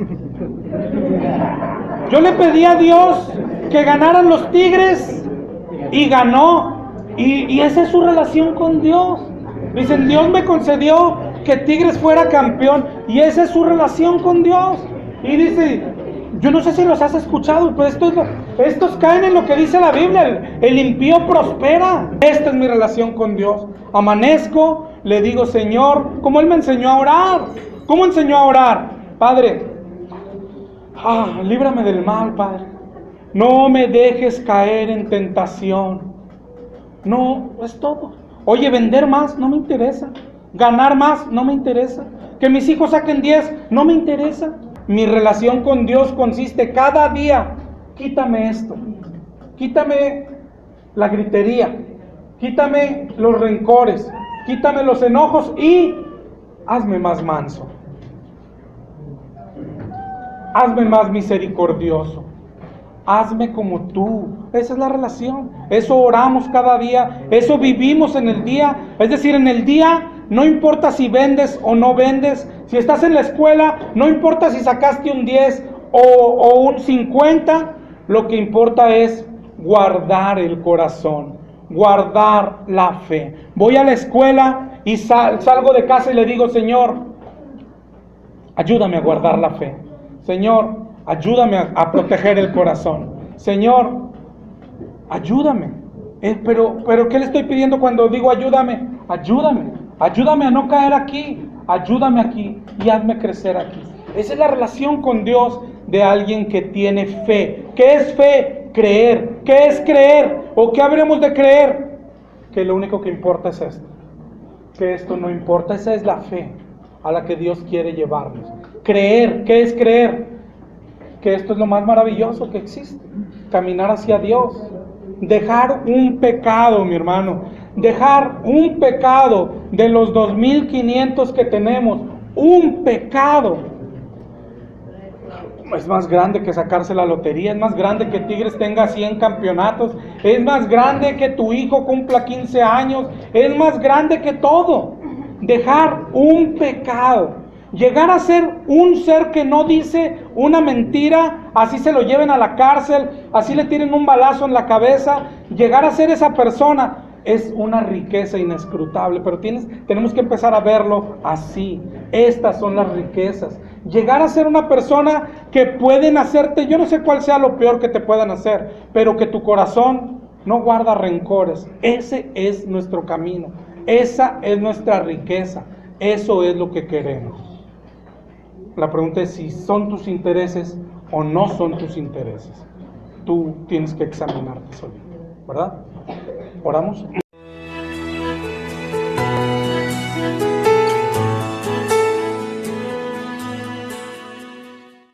Yo le pedí a Dios que ganaran los Tigres y ganó. Y esa es su relación con Dios. Dicen, Dios me concedió que Tigres fuera campeón. Y esa es su relación con Dios. Y dice, yo no sé si los has escuchado, pero estos caen en lo que dice la Biblia. El impío prospera. Esta es mi relación con Dios. Amanezco, le digo, Señor, como Él me enseñó a orar. ¿Cómo enseñó a orar? Padre, líbrame del mal, Padre. No me dejes caer en tentación. No, es todo. Oye, vender más, no me interesa. Ganar más, no me interesa. Que mis hijos saquen 10, no me interesa. Mi relación con Dios consiste cada día, quítame esto. Quítame la gritería. Quítame los rencores. Quítame los enojos y hazme más manso. Hazme más misericordioso. Hazme como tú. Esa es la relación. Eso oramos cada día. Eso vivimos en el día. Es decir, en el día no importa si vendes o no vendes, Si estás en la escuela, no importa si sacaste un 10 o un 50, lo que importa es guardar el corazón, guardar la fe. Voy a la escuela y salgo de casa y le digo: Señor, ayúdame a guardar la fe. Señor, ayúdame a proteger el corazón. Señor, ayúdame. Pero ¿qué le estoy pidiendo cuando digo ayúdame? Ayúdame a no caer aquí. Ayúdame aquí y hazme crecer aquí. Esa es la relación con Dios de alguien que tiene fe. ¿Qué es fe? Creer. ¿Qué es creer? ¿O qué habremos de creer? Que lo único que importa es esto. Que esto no importa. Esa es la fe a la que Dios quiere llevarnos. Creer. ¿Qué es creer? Que esto es lo más maravilloso que existe. Caminar hacia Dios. Dejar un pecado, mi hermano. Dejar un pecado de los 2.500 que tenemos. Un pecado. Es más grande que sacarse la lotería. Es más grande que Tigres tenga 100 campeonatos. Es más grande que tu hijo cumpla 15 años. Es más grande que todo. Dejar un pecado. Llegar a ser un ser que no dice una mentira, así se lo lleven a la cárcel, así le tiren un balazo en la cabeza. Llegar a ser esa persona es una riqueza inescrutable, pero tenemos que empezar a verlo así. Estas son las riquezas. Llegar a ser una persona que pueden hacerte, yo no sé cuál sea lo peor que te puedan hacer, pero que tu corazón no guarda rencores. Ese es nuestro camino, esa es nuestra riqueza, eso es lo que queremos. La pregunta es si son tus intereses o no son tus intereses. Tú tienes que examinarte solito, ¿verdad? ¿Oramos?